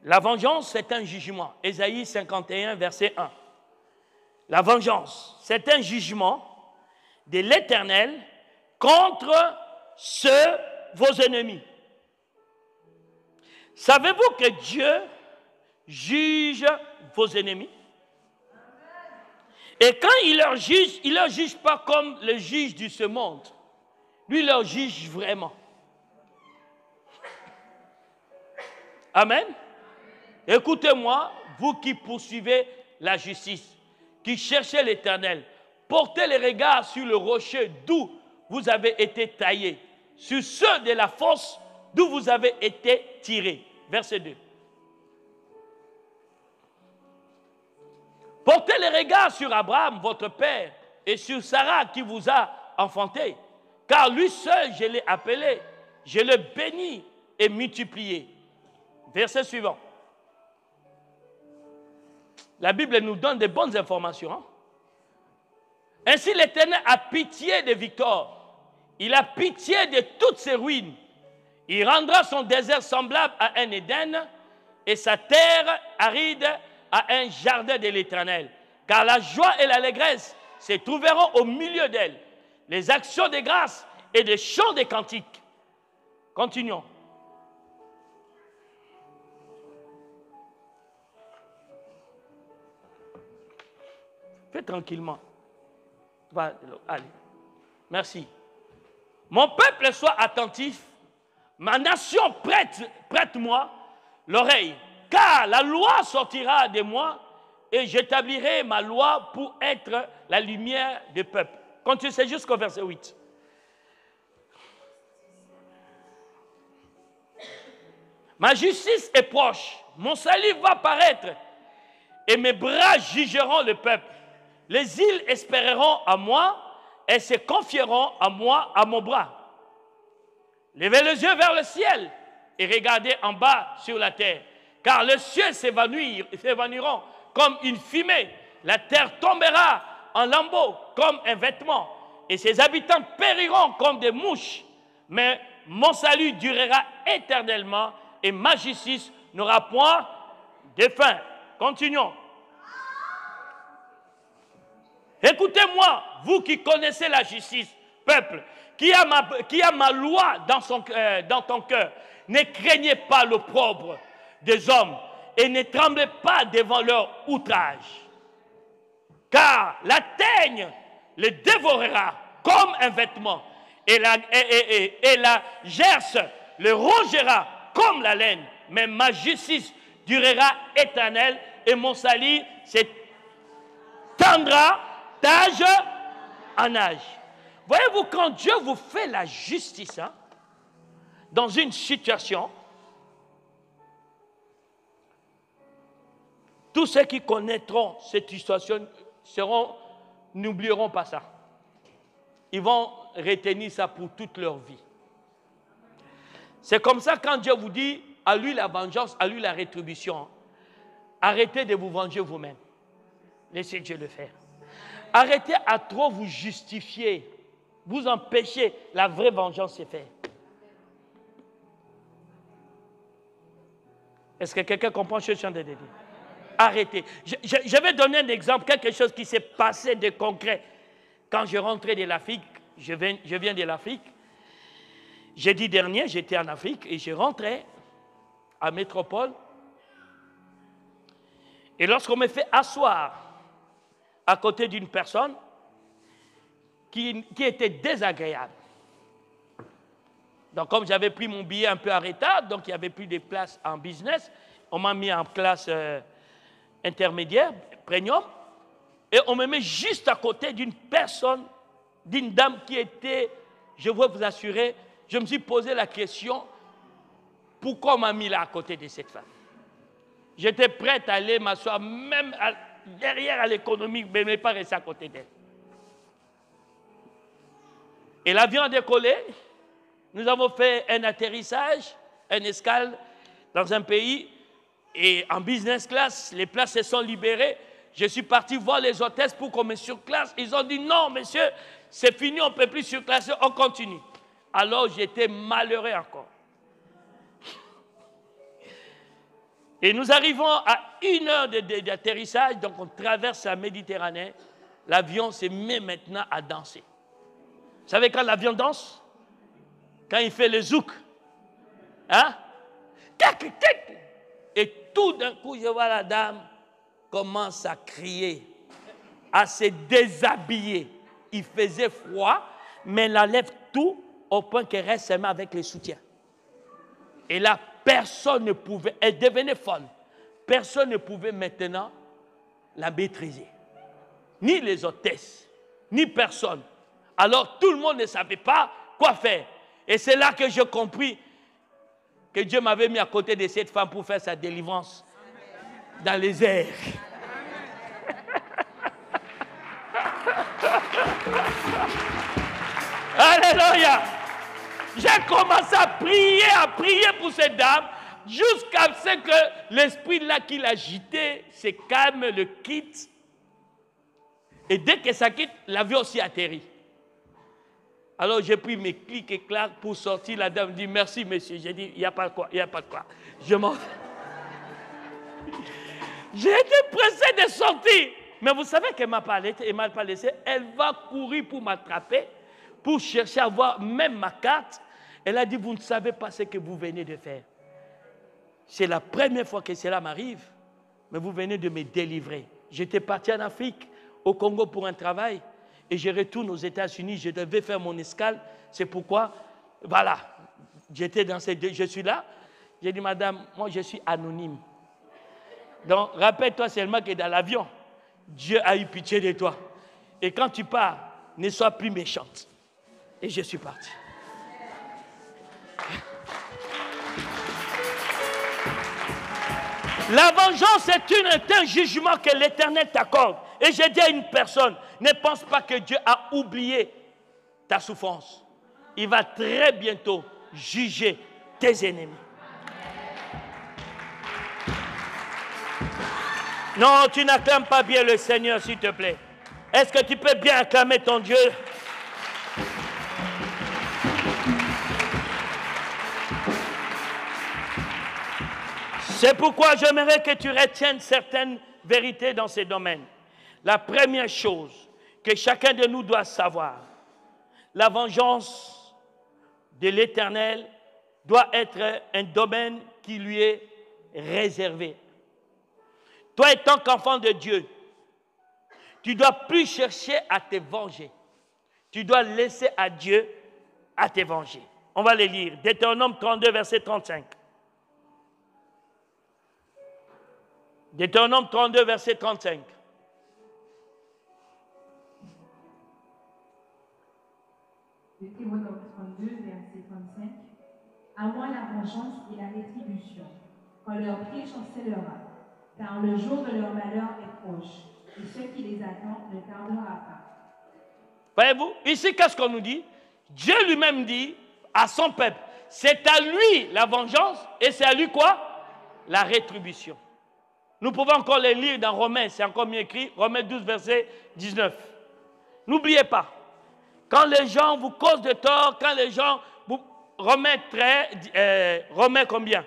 La vengeance, c'est un jugement. Ésaïe 51, verset 1. La vengeance, c'est un jugement de l'Éternel contre vos ennemis. Savez-vous que Dieu juge vos ennemis? Et quand il leur juge pas comme le juge de ce monde. Lui, il leur juge vraiment. Amen. Écoutez-moi, vous qui poursuivez la justice, qui cherchez l'Éternel, portez les regards sur le rocher d'où vous avez été taillés, sur ceux de la fosse d'où vous avez été tirés. Verset 2. Portez les regards sur Abraham, votre père, et sur Sarah qui vous a enfanté, car lui seul, je l'ai appelé, je l'ai béni et multiplié. Verset suivant. La Bible nous donne de bonnes informations. Hein? Ainsi l'Éternel a pitié de Victor. Il a pitié de toutes ses ruines. Il rendra son désert semblable à un Éden et sa terre aride à un jardin de l'Éternel. Car la joie et l'allégresse se trouveront au milieu d'elle. Les actions de grâce et des chants de cantiques. Continuons. Fais tranquillement. Allez. Merci. Mon peuple, soit attentif. Ma nation, prête-moi l'oreille. Car la loi sortira de moi et j'établirai ma loi pour être la lumière du peuple. Continuez jusqu'au verset 8. Ma justice est proche. Mon salut va paraître et mes bras jugeront le peuple. Les îles espéreront à moi et se confieront à moi, à mon bras. Levez les yeux vers le ciel et regardez en bas sur la terre. Car les cieux s'évanouiront comme une fumée. La terre tombera en lambeaux comme un vêtement. Et ses habitants périront comme des mouches. Mais mon salut durera éternellement et ma justice n'aura point de fin. Continuons. Écoutez-moi, vous qui connaissez la justice, peuple, qui a ma loi dans ton cœur. Ne craignez pas l'opprobre des hommes et ne tremblez pas devant leur outrage. Car la teigne les dévorera, comme un vêtement, et la gerce le rongera comme la laine, mais ma justice durera éternelle, et mon salut s'étendra d'âge en âge. Voyez-vous, quand Dieu vous fait la justice, hein, dans une situation, tous ceux qui connaîtront cette situation n'oublieront pas ça. Ils vont retenir ça pour toute leur vie. C'est comme ça quand Dieu vous dit, à lui la vengeance, à lui la rétribution. Arrêtez de vous venger vous-même. Laissez Dieu le faire. Arrêtez à trop vous justifier, vous empêcher la vraie vengeance se faire. Est-ce que quelqu'un comprend ce que je suis en train de dire? Arrêtez. Je vais donner un exemple, quelque chose qui s'est passé de concret. Quand je rentrais de l'Afrique, je viens de l'Afrique. Jeudi dernier, j'étais en Afrique et je rentrais à Métropole. Et lorsqu'on me fait asseoir à côté d'une personne qui était désagréable. Donc, comme j'avais pris mon billet un peu en retard, donc il n'y avait plus de place en business, on m'a mis en classe intermédiaire, premium, et on me met juste à côté d'une personne, d'une dame qui était, je veux vous assurer, je me suis posé la question, pourquoi on m'a mis là à côté de cette femme? J'étais prête à aller m'asseoir même derrière à l'économie, mais je ne pas rester à côté d'elle. Et l'avion a décollé. Nous avons fait un atterrissage, une escale dans un pays. Et en business class, les places se sont libérées. Je suis parti voir les hôtesses pour qu'on me surclasse. Ils ont dit non, monsieur, c'est fini, on ne peut plus surclasser, on continue. Alors j'étais malheureux encore. Et nous arrivons à 1 heure d'atterrissage, donc on traverse la Méditerranée. L'avion se met maintenant à danser. Vous savez quand l'avion danse? Quand il fait le zouk. Hein? Et tout d'un coup, je vois la dame commence à crier, à se déshabiller. Il faisait froid, mais elle enlève tout au point qu'elle reste seulement avec les soutiens. Et là, personne ne pouvait, elle devenait folle. Personne ne pouvait maintenant la maîtriser. Ni les hôtesses, ni personne. Alors tout le monde ne savait pas quoi faire. Et c'est là que j'ai compris que Dieu m'avait mis à côté de cette femme pour faire sa délivrance dans les airs. Alléluia. J'ai commencé à prier pour cette dame, jusqu'à ce que l'esprit là qui l'agitait se calme, le quitte. Et dès que ça quitte, l'avion aussi atterrit. Alors j'ai pris mes clics et claques pour sortir. La dame dit merci monsieur. J'ai dit il n'y a pas de quoi, il n'y a pas de quoi. Je m'en vais. J'ai été pressé de sortir. Mais vous savez qu'elle ne m'a pas laissé. Elle va courir pour m'attraper, pour chercher à voir même ma carte. Elle a dit vous ne savez pas ce que vous venez de faire. C'est la première fois que cela m'arrive, mais vous venez de me délivrer. J'étais parti en Afrique, au Congo pour un travail. Et je retourne aux États-Unis, je devais faire mon escale. C'est pourquoi, voilà, je suis là. J'ai dit, madame, moi je suis anonyme. Donc, rappelle-toi seulement que dans l'avion, Dieu a eu pitié de toi. Et quand tu pars, ne sois plus méchante. Et je suis parti. La vengeance est un jugement que l'Éternel t'accorde. Et j'ai dit à une personne, ne pense pas que Dieu a oublié ta souffrance. Il va très bientôt juger tes ennemis. Non, tu n'acclames pas bien le Seigneur, s'il te plaît. Est-ce que tu peux bien acclamer ton Dieu? C'est pourquoi j'aimerais que tu retiennes certaines vérités dans ces domaines. La première chose que chacun de nous doit savoir, la vengeance de l'Éternel doit être un domaine qui lui est réservé. Toi, étant qu'enfant de Dieu, tu ne dois plus chercher à te venger. tu dois laisser à Dieu à te venger. On va les lire. Deutéronome 32, verset 35. Deutéronome 32, verset 35. Deutéronome 32, verset 35. À moi la vengeance et la rétribution, quand leur pied chancellera, car le jour de leur malheur est proche, et ce qui les attend ne tardera pas. Voyez-vous, ici, qu'est-ce qu'on nous dit? Dieu lui-même dit à son peuple, c'est à lui la vengeance et c'est à lui quoi? La rétribution. Nous pouvons encore les lire dans Romains, c'est encore mieux écrit, Romains 12, verset 19. N'oubliez pas, quand les gens vous causent de tort, quand les gens vous Romains combien?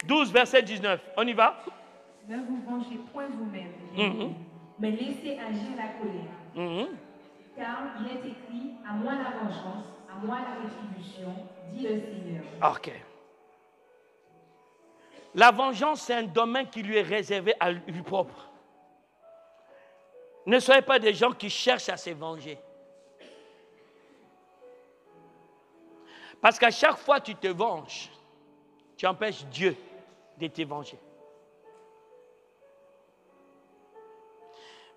12, verset 19. On y va? Ne vous vengez point vous-même, mais laissez agir la colère. Car il est écrit, à moi la vengeance, à moi la rétribution, dit le Seigneur. Ok. La vengeance, c'est un domaine qui lui est réservé à lui propre. Ne soyez pas des gens qui cherchent à se venger. Parce qu'à chaque fois que tu te venges, tu empêches Dieu de te venger.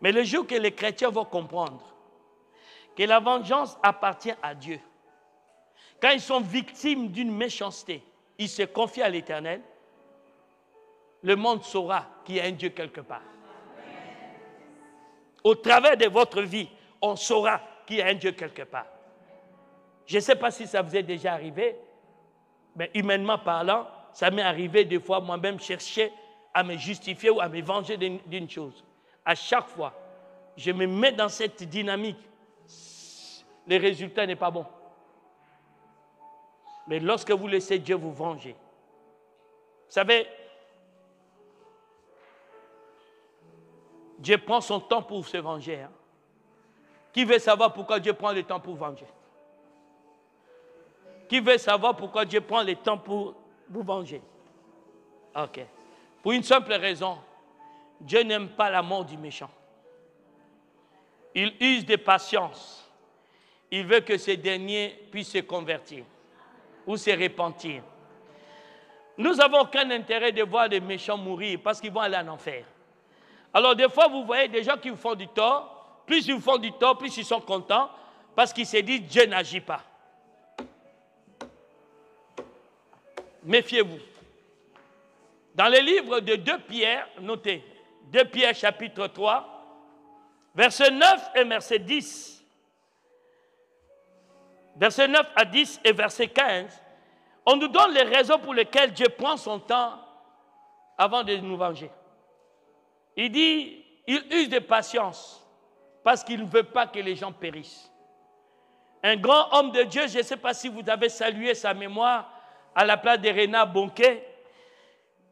Mais le jour que les chrétiens vont comprendre que la vengeance appartient à Dieu, quand ils sont victimes d'une méchanceté, ils se confient à l'Éternel, le monde saura qu'il y a un Dieu quelque part. Au travers de votre vie, on saura qu'il y a un Dieu quelque part. Je ne sais pas si ça vous est déjà arrivé, mais humainement parlant, ça m'est arrivé des fois moi-même chercher à me justifier ou à me venger d'une chose. À chaque fois, je me mets dans cette dynamique. Le résultat n'est pas bon. Mais lorsque vous laissez Dieu vous venger, vous savez, Dieu prend son temps pour se venger. Hein? Qui veut savoir pourquoi Dieu prend le temps pour venger? Qui veut savoir pourquoi Dieu prend le temps pour vous venger? Ok. Pour une simple raison, Dieu n'aime pas la mort du méchant. Il use de patience. Il veut que ces derniers puissent se convertir ou se repentir. Nous n'avons aucun intérêt de voir les méchants mourir parce qu'ils vont aller en enfer. Alors des fois, vous voyez des gens qui vous font du tort. Plus ils vous font du tort, plus ils sont contents parce qu'ils se disent Dieu n'agit pas. Méfiez-vous. Dans le livre de 2 Pierre, notez, 2 Pierre chapitre 3, verset 9 et verset 10. Verset 9 à 10 et verset 15, on nous donne les raisons pour lesquelles Dieu prend son temps avant de nous venger. Il dit, il use de patience parce qu'il ne veut pas que les gens périssent. Un grand homme de Dieu, je ne sais pas si vous avez salué sa mémoire à la place de Renard Bonquet.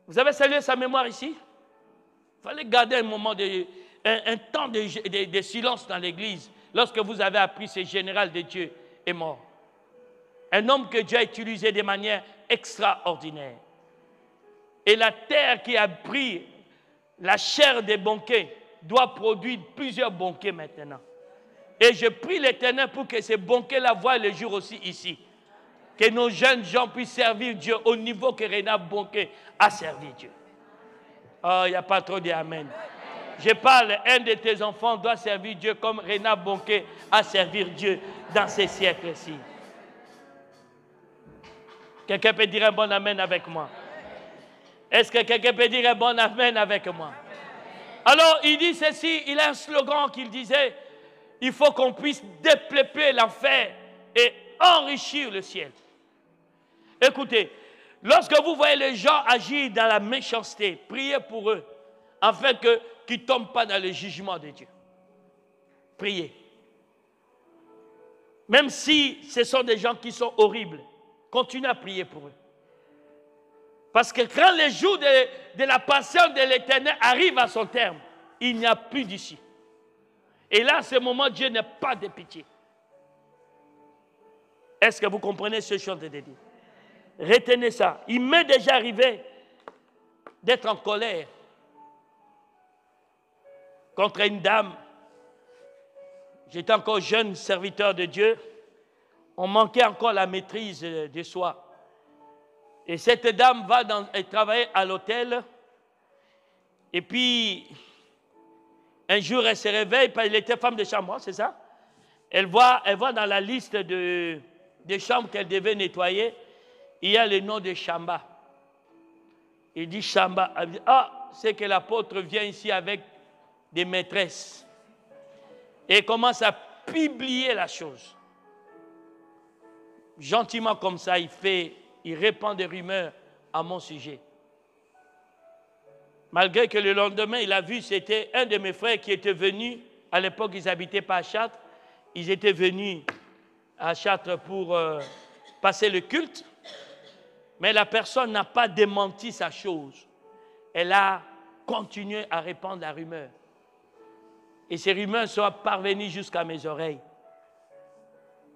Vous avez salué sa mémoire ici? Il fallait garder un moment, un temps de silence dans l'église lorsque vous avez appris que ce général de Dieu est mort. Un homme que Dieu a utilisé de manière extraordinaire. Et la terre qui a pris la chair des banquets doit produire plusieurs banquets maintenant. Et je prie l'Éternel pour que ces banquets-là voient le jour aussi ici. Que nos jeunes gens puissent servir Dieu au niveau que Renard Bonquet a servi Dieu. Oh, il n'y a pas trop d'amen. Je parle, un de tes enfants doit servir Dieu comme Renard Bonquet a servi Dieu dans ces siècles-ci. Quelqu'un peut dire un bon amen avec moi? Est-ce que quelqu'un peut dire un bon amen avec moi? Alors, il dit ceci, il a un slogan qu'il disait, il faut qu'on puisse dépeupler l'enfer et enrichir le ciel. Écoutez, lorsque vous voyez les gens agir dans la méchanceté, priez pour eux, afin qu'ils ne tombent pas dans le jugement de Dieu. Priez. Même si ce sont des gens qui sont horribles, continuez à prier pour eux. Parce que quand les jours de la patience de l'Éternel arrivent à son terme, il n'y a plus d'issue. Et là, à ce moment, Dieu n'a pas de pitié. Est-ce que vous comprenez ce que je suis en train de dire? Retenez ça. Il m'est déjà arrivé d'être en colère contre une dame. j'étais encore jeune serviteur de Dieu, on manquait encore la maîtrise de soi. Et cette dame va elle travaille à l'hôtel. Et puis, un jour, elle se réveille, elle était femme de chambre, c'est ça? Elle voit dans la liste des chambres qu'elle devait nettoyer, il y a le nom de Chamba. Il dit Chamba. Elle dit, ah, c'est que l'apôtre vient ici avec des maîtresses. Et commence à publier la chose. Gentiment comme ça, il répand des rumeurs à mon sujet. Malgré que le lendemain, il a vu, c'était un de mes frères qui était venu, à l'époque, ils n'habitaient pas à Chartres, ils étaient venus à Chartres pour passer le culte, mais la personne n'a pas démenti sa chose. Elle a continué à répandre la rumeur. Et ces rumeurs sont parvenues jusqu'à mes oreilles.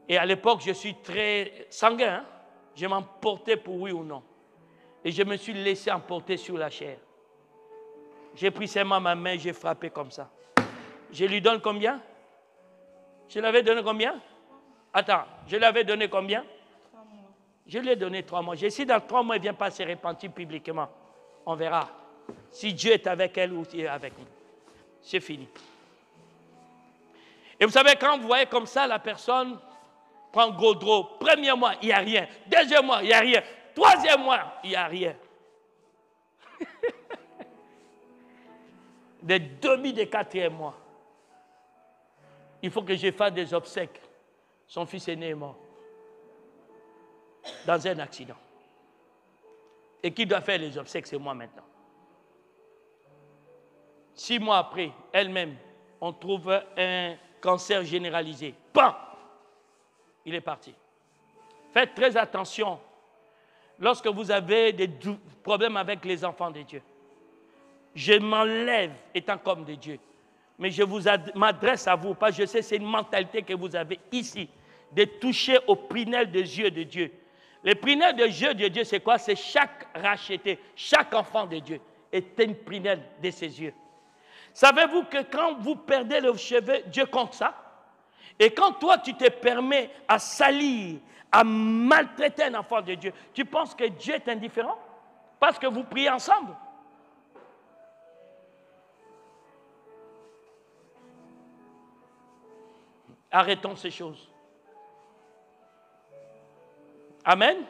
Et à l'époque, je suis très sanguin. Hein? Je m'emportais pour oui ou non. Et je me suis laissé emporter sur la chair. J'ai pris seulement ma main, j'ai frappé comme ça. Je lui donne combien? Je lui avais donné combien? Attends, je lui avais donné combien? 3 mois. Je lui ai donné 3 mois. Si dans 3 mois, il ne vient pas se repentir publiquement, on verra si Dieu est avec elle ou s'il est avec nous. C'est fini. Et vous savez, quand vous voyez comme ça, la personne prend gros drôle. Premier mois, il n'y a rien. Deuxième mois, il n'y a rien. Troisième mois, il n'y a rien. Des demi de 4e mois, il faut que je fasse des obsèques. Son fils aîné est mort dans un accident. Et qui doit faire les obsèques, c'est moi maintenant. 6 mois après, elle-même, on trouve un cancer généralisé. Bam! Il est parti. Faites très attention lorsque vous avez des problèmes avec les enfants de Dieu. Je m'enlève étant comme de Dieu. Mais je m'adresse à vous, parce que je sais que c'est une mentalité que vous avez ici, de toucher aux prunelles des yeux de Dieu. Les prunelles des yeux de Dieu, c'est quoi? C'est chaque racheté, chaque enfant de Dieu est une prunelle de ses yeux. Savez-vous que quand vous perdez le cheveu, Dieu compte ça? Et quand toi, tu te permets à salir, à maltraiter un enfant de Dieu, tu penses que Dieu est indifférent? Parce que vous priez ensemble. Arrêtons ces choses. Amen.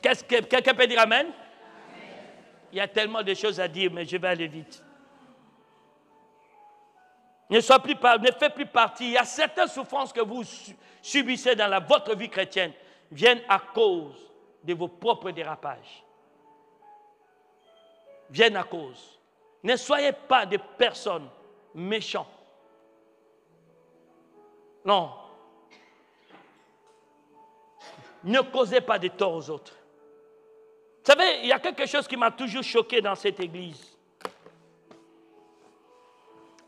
Quelqu'un peut dire amen? Amen? Il y a tellement de choses à dire, mais je vais aller vite. Ne faites plus partie. Il y a certaines souffrances que vous subissez dans votre vie chrétienne viennent à cause de vos propres dérapages. Viennent à cause. Ne soyez pas des personnes méchantes. Non. Ne causez pas de tort aux autres. Vous savez, il y a quelque chose qui m'a toujours choqué dans cette église.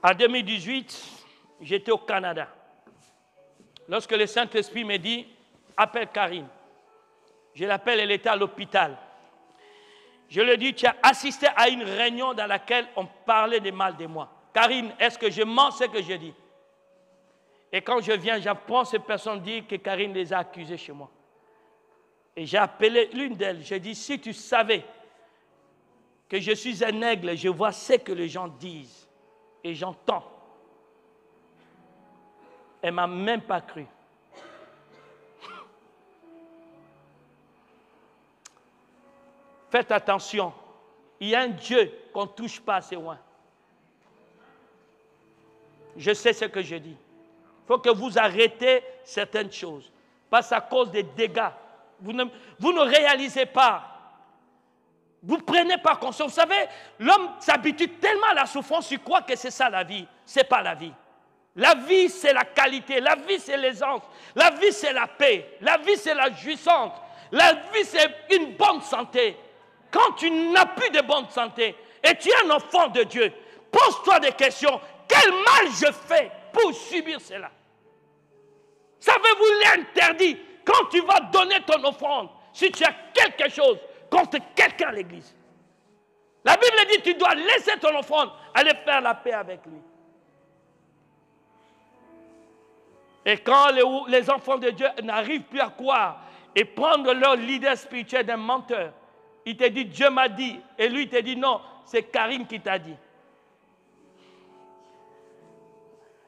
En 2018, j'étais au Canada. Lorsque le Saint-Esprit me dit, appelle Karine. Je l'appelle, elle était à l'hôpital. Je lui ai dit, tu as assisté à une réunion dans laquelle on parlait de mal de moi. Karine, est-ce que je mens ce que je dis? Et quand je viens, j'apprends ces personnes dire que Karine les a accusées chez moi. Et j'ai appelé l'une d'elles. J'ai dit, si tu savais que je suis un aigle, je vois ce que les gens disent. Et j'entends. Elle ne m'a même pas cru. Faites attention. Il y a un Dieu qu'on ne touche pas assez loin. Je sais ce que je dis. Il faut que vous arrêtez certaines choses. Parce à cause des dégâts. Vous ne réalisez pas. Vous ne prenez pas conscience. Vous savez, l'homme s'habitue tellement à la souffrance, il croit que c'est ça la vie. Ce n'est pas la vie. La vie, c'est la qualité. La vie, c'est l'aisance. La vie, c'est la paix. La vie, c'est la jouissance. La vie, c'est une bonne santé. Quand tu n'as plus de bonne santé et tu es un enfant de Dieu, pose-toi des questions. Quel mal je fais pour subir cela? Savez-vous l'interdit quand tu vas donner ton offrande, si tu as quelque chose contre quelqu'un à l'église? La Bible dit tu dois laisser ton offrande, aller faire la paix avec lui. Et quand les enfants de Dieu n'arrivent plus à croire et prendre leur leader spirituel d'un menteur, il te dit, Dieu m'a dit, et lui il te dit, non, c'est Karim qui t'a dit.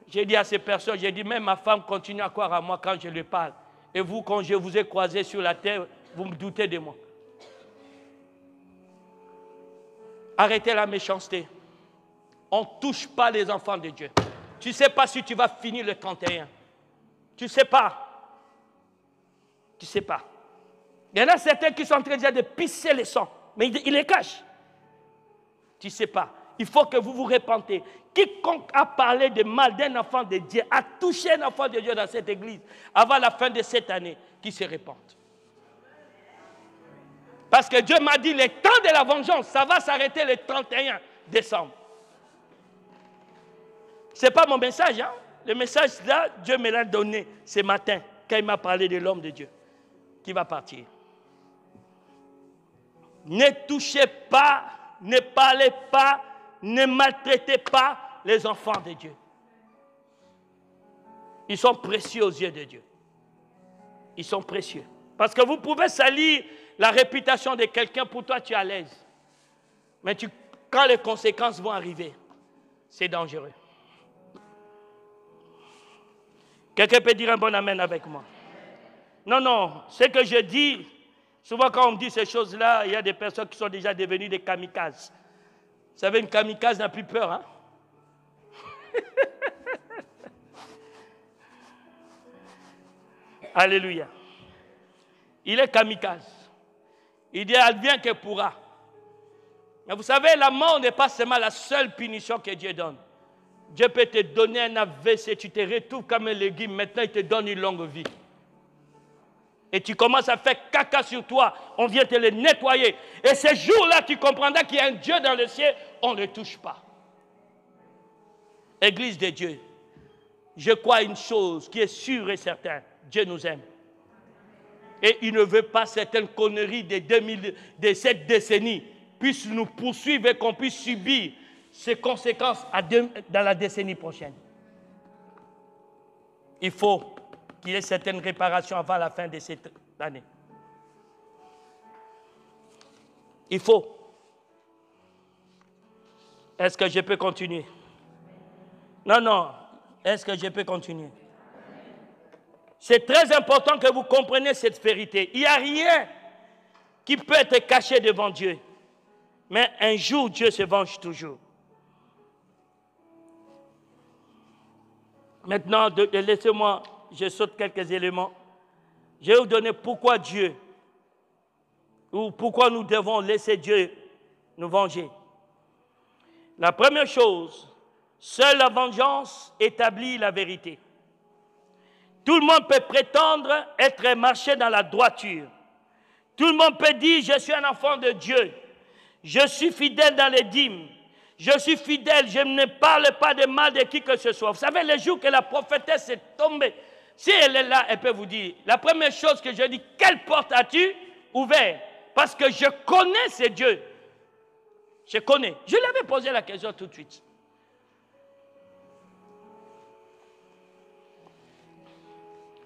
J'ai dit à ces personnes, j'ai dit, même ma femme continue à croire à moi quand je lui parle. Et vous, quand je vous ai croisé sur la terre, vous me doutez de moi. Arrêtez la méchanceté. On ne touche pas les enfants de Dieu. Tu ne sais pas si tu vas finir le 31. Tu ne sais pas. Tu ne sais pas. Il y en a certains qui sont en train déjà de pisser le sang, mais ils les cachent. Tu ne sais pas. Il faut que vous vous repentez. Quiconque a parlé de mal d'un enfant de Dieu, a touché un enfant de Dieu dans cette église, avant la fin de cette année, qui se répande. Parce que Dieu m'a dit, le temps de la vengeance, ça va s'arrêter le 31 décembre. Ce n'est pas mon message, hein? Le message là, Dieu me l'a donné ce matin, quand il m'a parlé de l'homme de Dieu, qui va partir. Ne touchez pas, ne parlez pas, ne maltraitez pas les enfants de Dieu. Ils sont précieux aux yeux de Dieu. Ils sont précieux. Parce que vous pouvez salir la réputation de quelqu'un, pour toi tu es à l'aise. Mais quand les conséquences vont arriver, c'est dangereux. Quelqu'un peut dire un bon amen avec moi? Non, non, ce que je dis, souvent quand on me dit ces choses-là, il y a des personnes qui sont déjà devenues des kamikazes. Vous savez, une kamikaze n'a plus peur, hein? Alléluia. Il est kamikaze. Il dit, advient que pourra. Mais vous savez, la mort n'est pas seulement la seule punition que Dieu donne. Dieu peut te donner un AVC, tu te retrouves comme un légume, maintenant il te donne une longue vie. Et tu commences à faire caca sur toi, on vient te le nettoyer. Et ce jour-là, tu comprendras qu'il y a un Dieu dans le ciel, on ne le touche pas. Église de Dieu, je crois une chose qui est sûre et certaine, Dieu nous aime. Et il ne veut pas certaines conneries de cette décennie puissent nous poursuivre et qu'on puisse subir ces conséquences dans la décennie prochaine. Il faut qu'il y ait certaines réparations avant la fin de cette année. Il faut. Est-ce que je peux continuer? Non, non. Est-ce que je peux continuer? C'est très important que vous compreniez cette vérité. Il n'y a rien qui peut être caché devant Dieu. Mais un jour, Dieu se venge toujours. Maintenant, laissez-moi, je saute quelques éléments. Je vais vous donner pourquoi Dieu, ou pourquoi nous devons laisser Dieu nous venger. La première chose, seule la vengeance établit la vérité. Tout le monde peut prétendre être marché dans la droiture. Tout le monde peut dire, je suis un enfant de Dieu. Je suis fidèle dans les dîmes. Je suis fidèle, je ne parle pas de mal de qui que ce soit. Vous savez, le jour que la prophétesse est tombée, si elle est là, elle peut vous dire, la première chose que je dis, quelle porte as-tu ouverte? Parce que je connais ce Dieu. Je connais. Je lui avais posé la question tout de suite.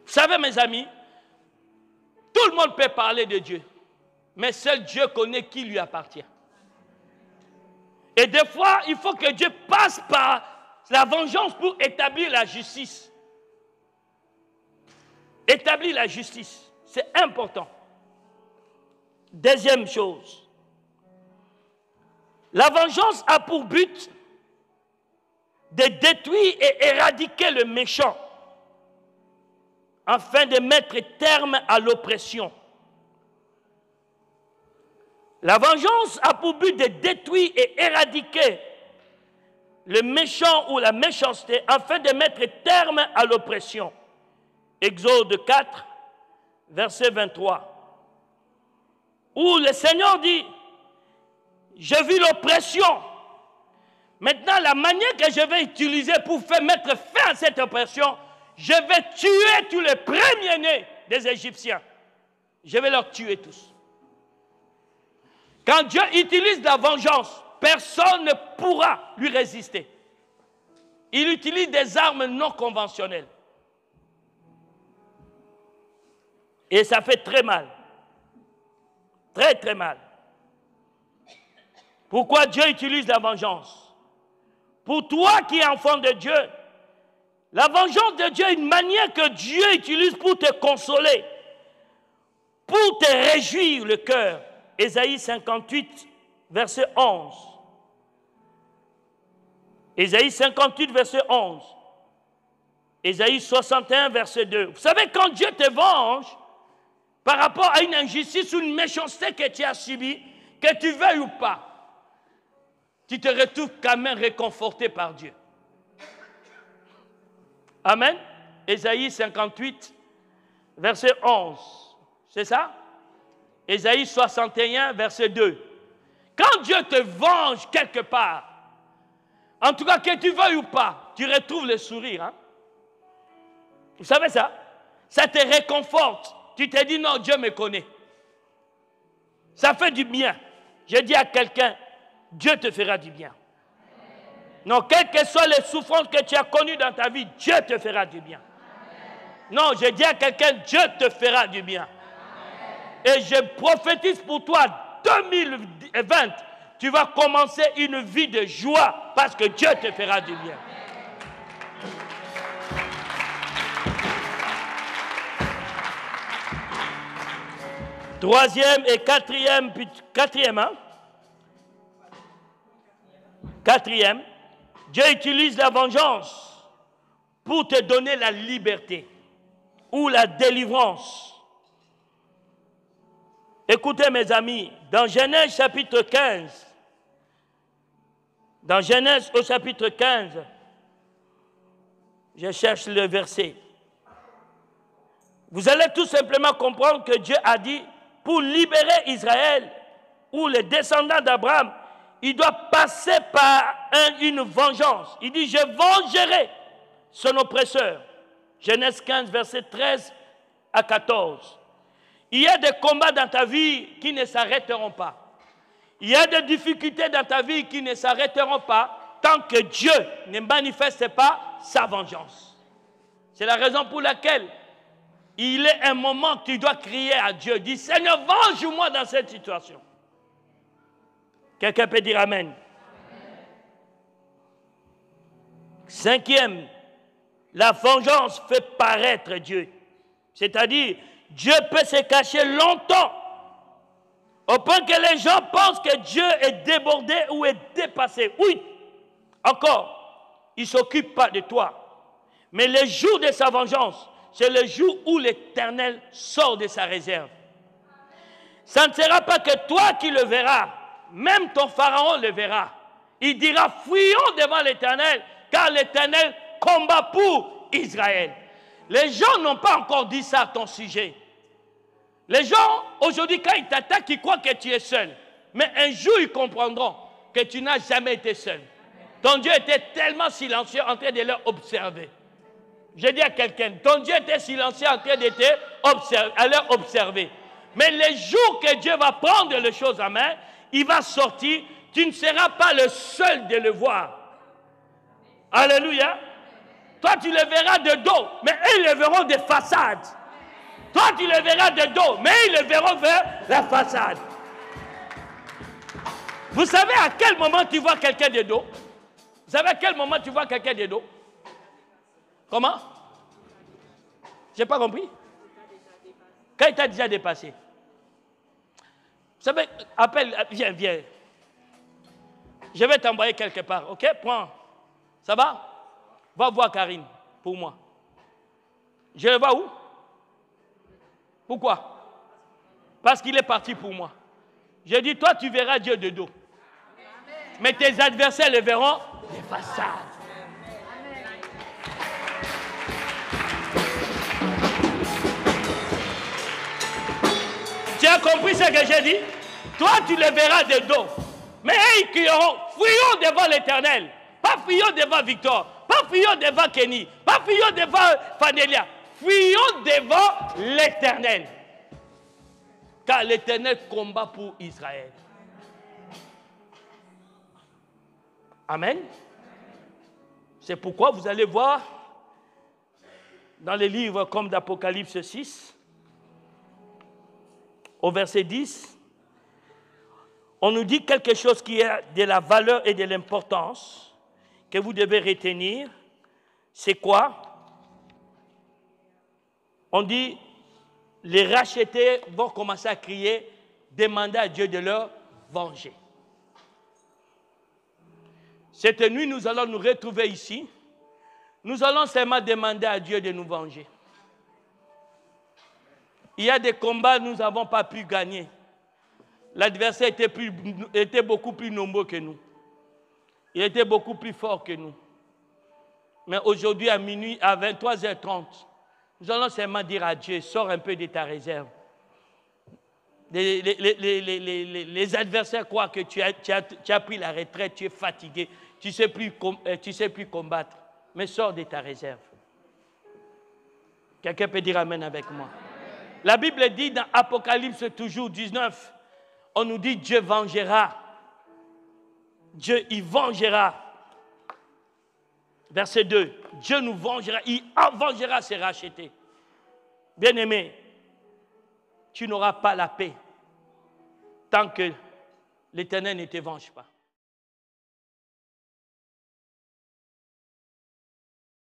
Vous savez, mes amis, tout le monde peut parler de Dieu, mais seul Dieu connaît qui lui appartient. Et des fois, il faut que Dieu passe par la vengeance pour établir la justice. Établir la justice, c'est important. Deuxième chose, la vengeance a pour but de détruire et éradiquer le méchant afin de mettre terme à l'oppression. La vengeance a pour but de détruire et éradiquer le méchant ou la méchanceté afin de mettre terme à l'oppression. Exode 4, verset 23. Où le Seigneur dit, j'ai vu l'oppression. Maintenant, la manière que je vais utiliser pour mettre fin à cette oppression, je vais tuer tous les premiers-nés des Égyptiens. Je vais leur tuer tous. Quand Dieu utilise la vengeance, personne ne pourra lui résister. Il utilise des armes non conventionnelles. Et ça fait très mal. Très, très mal. Pourquoi Dieu utilise la vengeance? Pour toi qui es enfant de Dieu, la vengeance de Dieu est une manière que Dieu utilise pour te consoler, pour te réjouir le cœur. Ésaïe 58, verset 11. Ésaïe 58, verset 11. Ésaïe 61, verset 2. Vous savez, quand Dieu te venge par rapport à une injustice ou une méchanceté que tu as subie, que tu veuilles ou pas, tu te retrouves quand même réconforté par Dieu. Amen. Ésaïe 58, verset 11. C'est ça? Ésaïe 61, verset 2. Quand Dieu te venge quelque part, en tout cas que tu veuilles ou pas, tu retrouves le sourire. Hein? Vous savez ça? Ça te réconforte. Tu te dis non, Dieu me connaît. Ça fait du bien. Je dis à quelqu'un, Dieu te fera du bien. Non, quelles que soient les souffrances que tu as connues dans ta vie, Dieu te fera du bien. Non, je dis à quelqu'un, Dieu te fera du bien. Et je prophétise pour toi, 2020, tu vas commencer une vie de joie parce que Dieu te fera du bien. Troisième et quatrième, hein? Quatrième, Dieu utilise la vengeance pour te donner la liberté ou la délivrance. Écoutez mes amis, dans Genèse chapitre 15, dans Genèse au chapitre 15, je cherche le verset. Vous allez tout simplement comprendre que Dieu a dit, pour libérer Israël ou les descendants d'Abraham, il doit passer par une vengeance. Il dit, je vengerai son oppresseur. Genèse 15, verset 13 à 14. Il y a des combats dans ta vie qui ne s'arrêteront pas. Il y a des difficultés dans ta vie qui ne s'arrêteront pas tant que Dieu ne manifeste pas sa vengeance. C'est la raison pour laquelle il est un moment où tu dois crier à Dieu. Dis, Seigneur, venge-moi dans cette situation. Quelqu'un peut dire Amen. Cinquième, la vengeance fait paraître Dieu. C'est-à-dire, Dieu peut se cacher longtemps au point que les gens pensent que Dieu est débordé ou est dépassé. Oui, encore, il ne s'occupe pas de toi. Mais le jour de sa vengeance, c'est le jour où l'Éternel sort de sa réserve. Ça ne sera pas que toi qui le verras, même ton pharaon le verra. Il dira, fuyons devant l'Éternel, car l'Éternel combat pour Israël. Les gens n'ont pas encore dit ça à ton sujet. Les gens, aujourd'hui, quand ils t'attaquent, ils croient que tu es seul. Mais un jour, ils comprendront que tu n'as jamais été seul. Ton Dieu était tellement silencieux en train de leur observer. Je dis à quelqu'un, ton Dieu était silencieux en train de leur observer. Mais les jours que Dieu va prendre les choses en main, il va sortir, tu ne seras pas le seul de le voir. Alléluia. Toi, tu le verras de dos, mais eux, ils le verront de façade. Toi, tu le verras de dos, mais ils le verront vers la façade. Vous savez à quel moment tu vois quelqu'un de dos? Vous savez à quel moment tu vois quelqu'un de dos? Comment? Je n'ai pas compris. Quand il t'a déjà dépassé. Vous savez, appelle, viens. Je vais t'envoyer quelque part, ok? Prends. Ça va? Va voir Karine, pour moi. Je le vois où? Pourquoi? Parce qu'il est parti pour moi. Je dis, toi, tu verras Dieu de dos. Mais tes adversaires le verront de façade. Tu as compris ce que j'ai dit? Toi, tu le verras de dos. Mais ils crieront, fuyons devant l'Éternel. Pas fuyons devant Victor. Pas fuyons devant Kenny. Pas fuyons devant Fanélia. Fuyons devant l'Éternel. Car l'Éternel combat pour Israël. Amen. C'est pourquoi vous allez voir dans les livres comme d'Apocalypse 6, au verset 10, on nous dit quelque chose qui a de la valeur et de l'importance que vous devez retenir. C'est quoi? On dit, les rachetés vont commencer à crier, demander à Dieu de leur venger. Cette nuit, nous allons nous retrouver ici. Nous allons seulement demander à Dieu de nous venger. Il y a des combats que nous n'avons pas pu gagner. L'adversaire était beaucoup plus nombreux que nous. Il était beaucoup plus fort que nous. Mais aujourd'hui, à minuit, à 23h30, nous allons seulement dire à Dieu, sors un peu de ta réserve. Les adversaires croient que tu as pris la retraite, tu es fatigué, tu ne sais plus combattre. Mais sors de ta réserve. Quelqu'un peut dire amen avec moi. La Bible dit dans Apocalypse toujours 19, on nous dit Dieu vengera. Dieu, il vengera. Verset 2, Dieu nous vengera, il en vengera ses rachetés. Bien-aimé, tu n'auras pas la paix tant que l'Éternel ne te venge pas.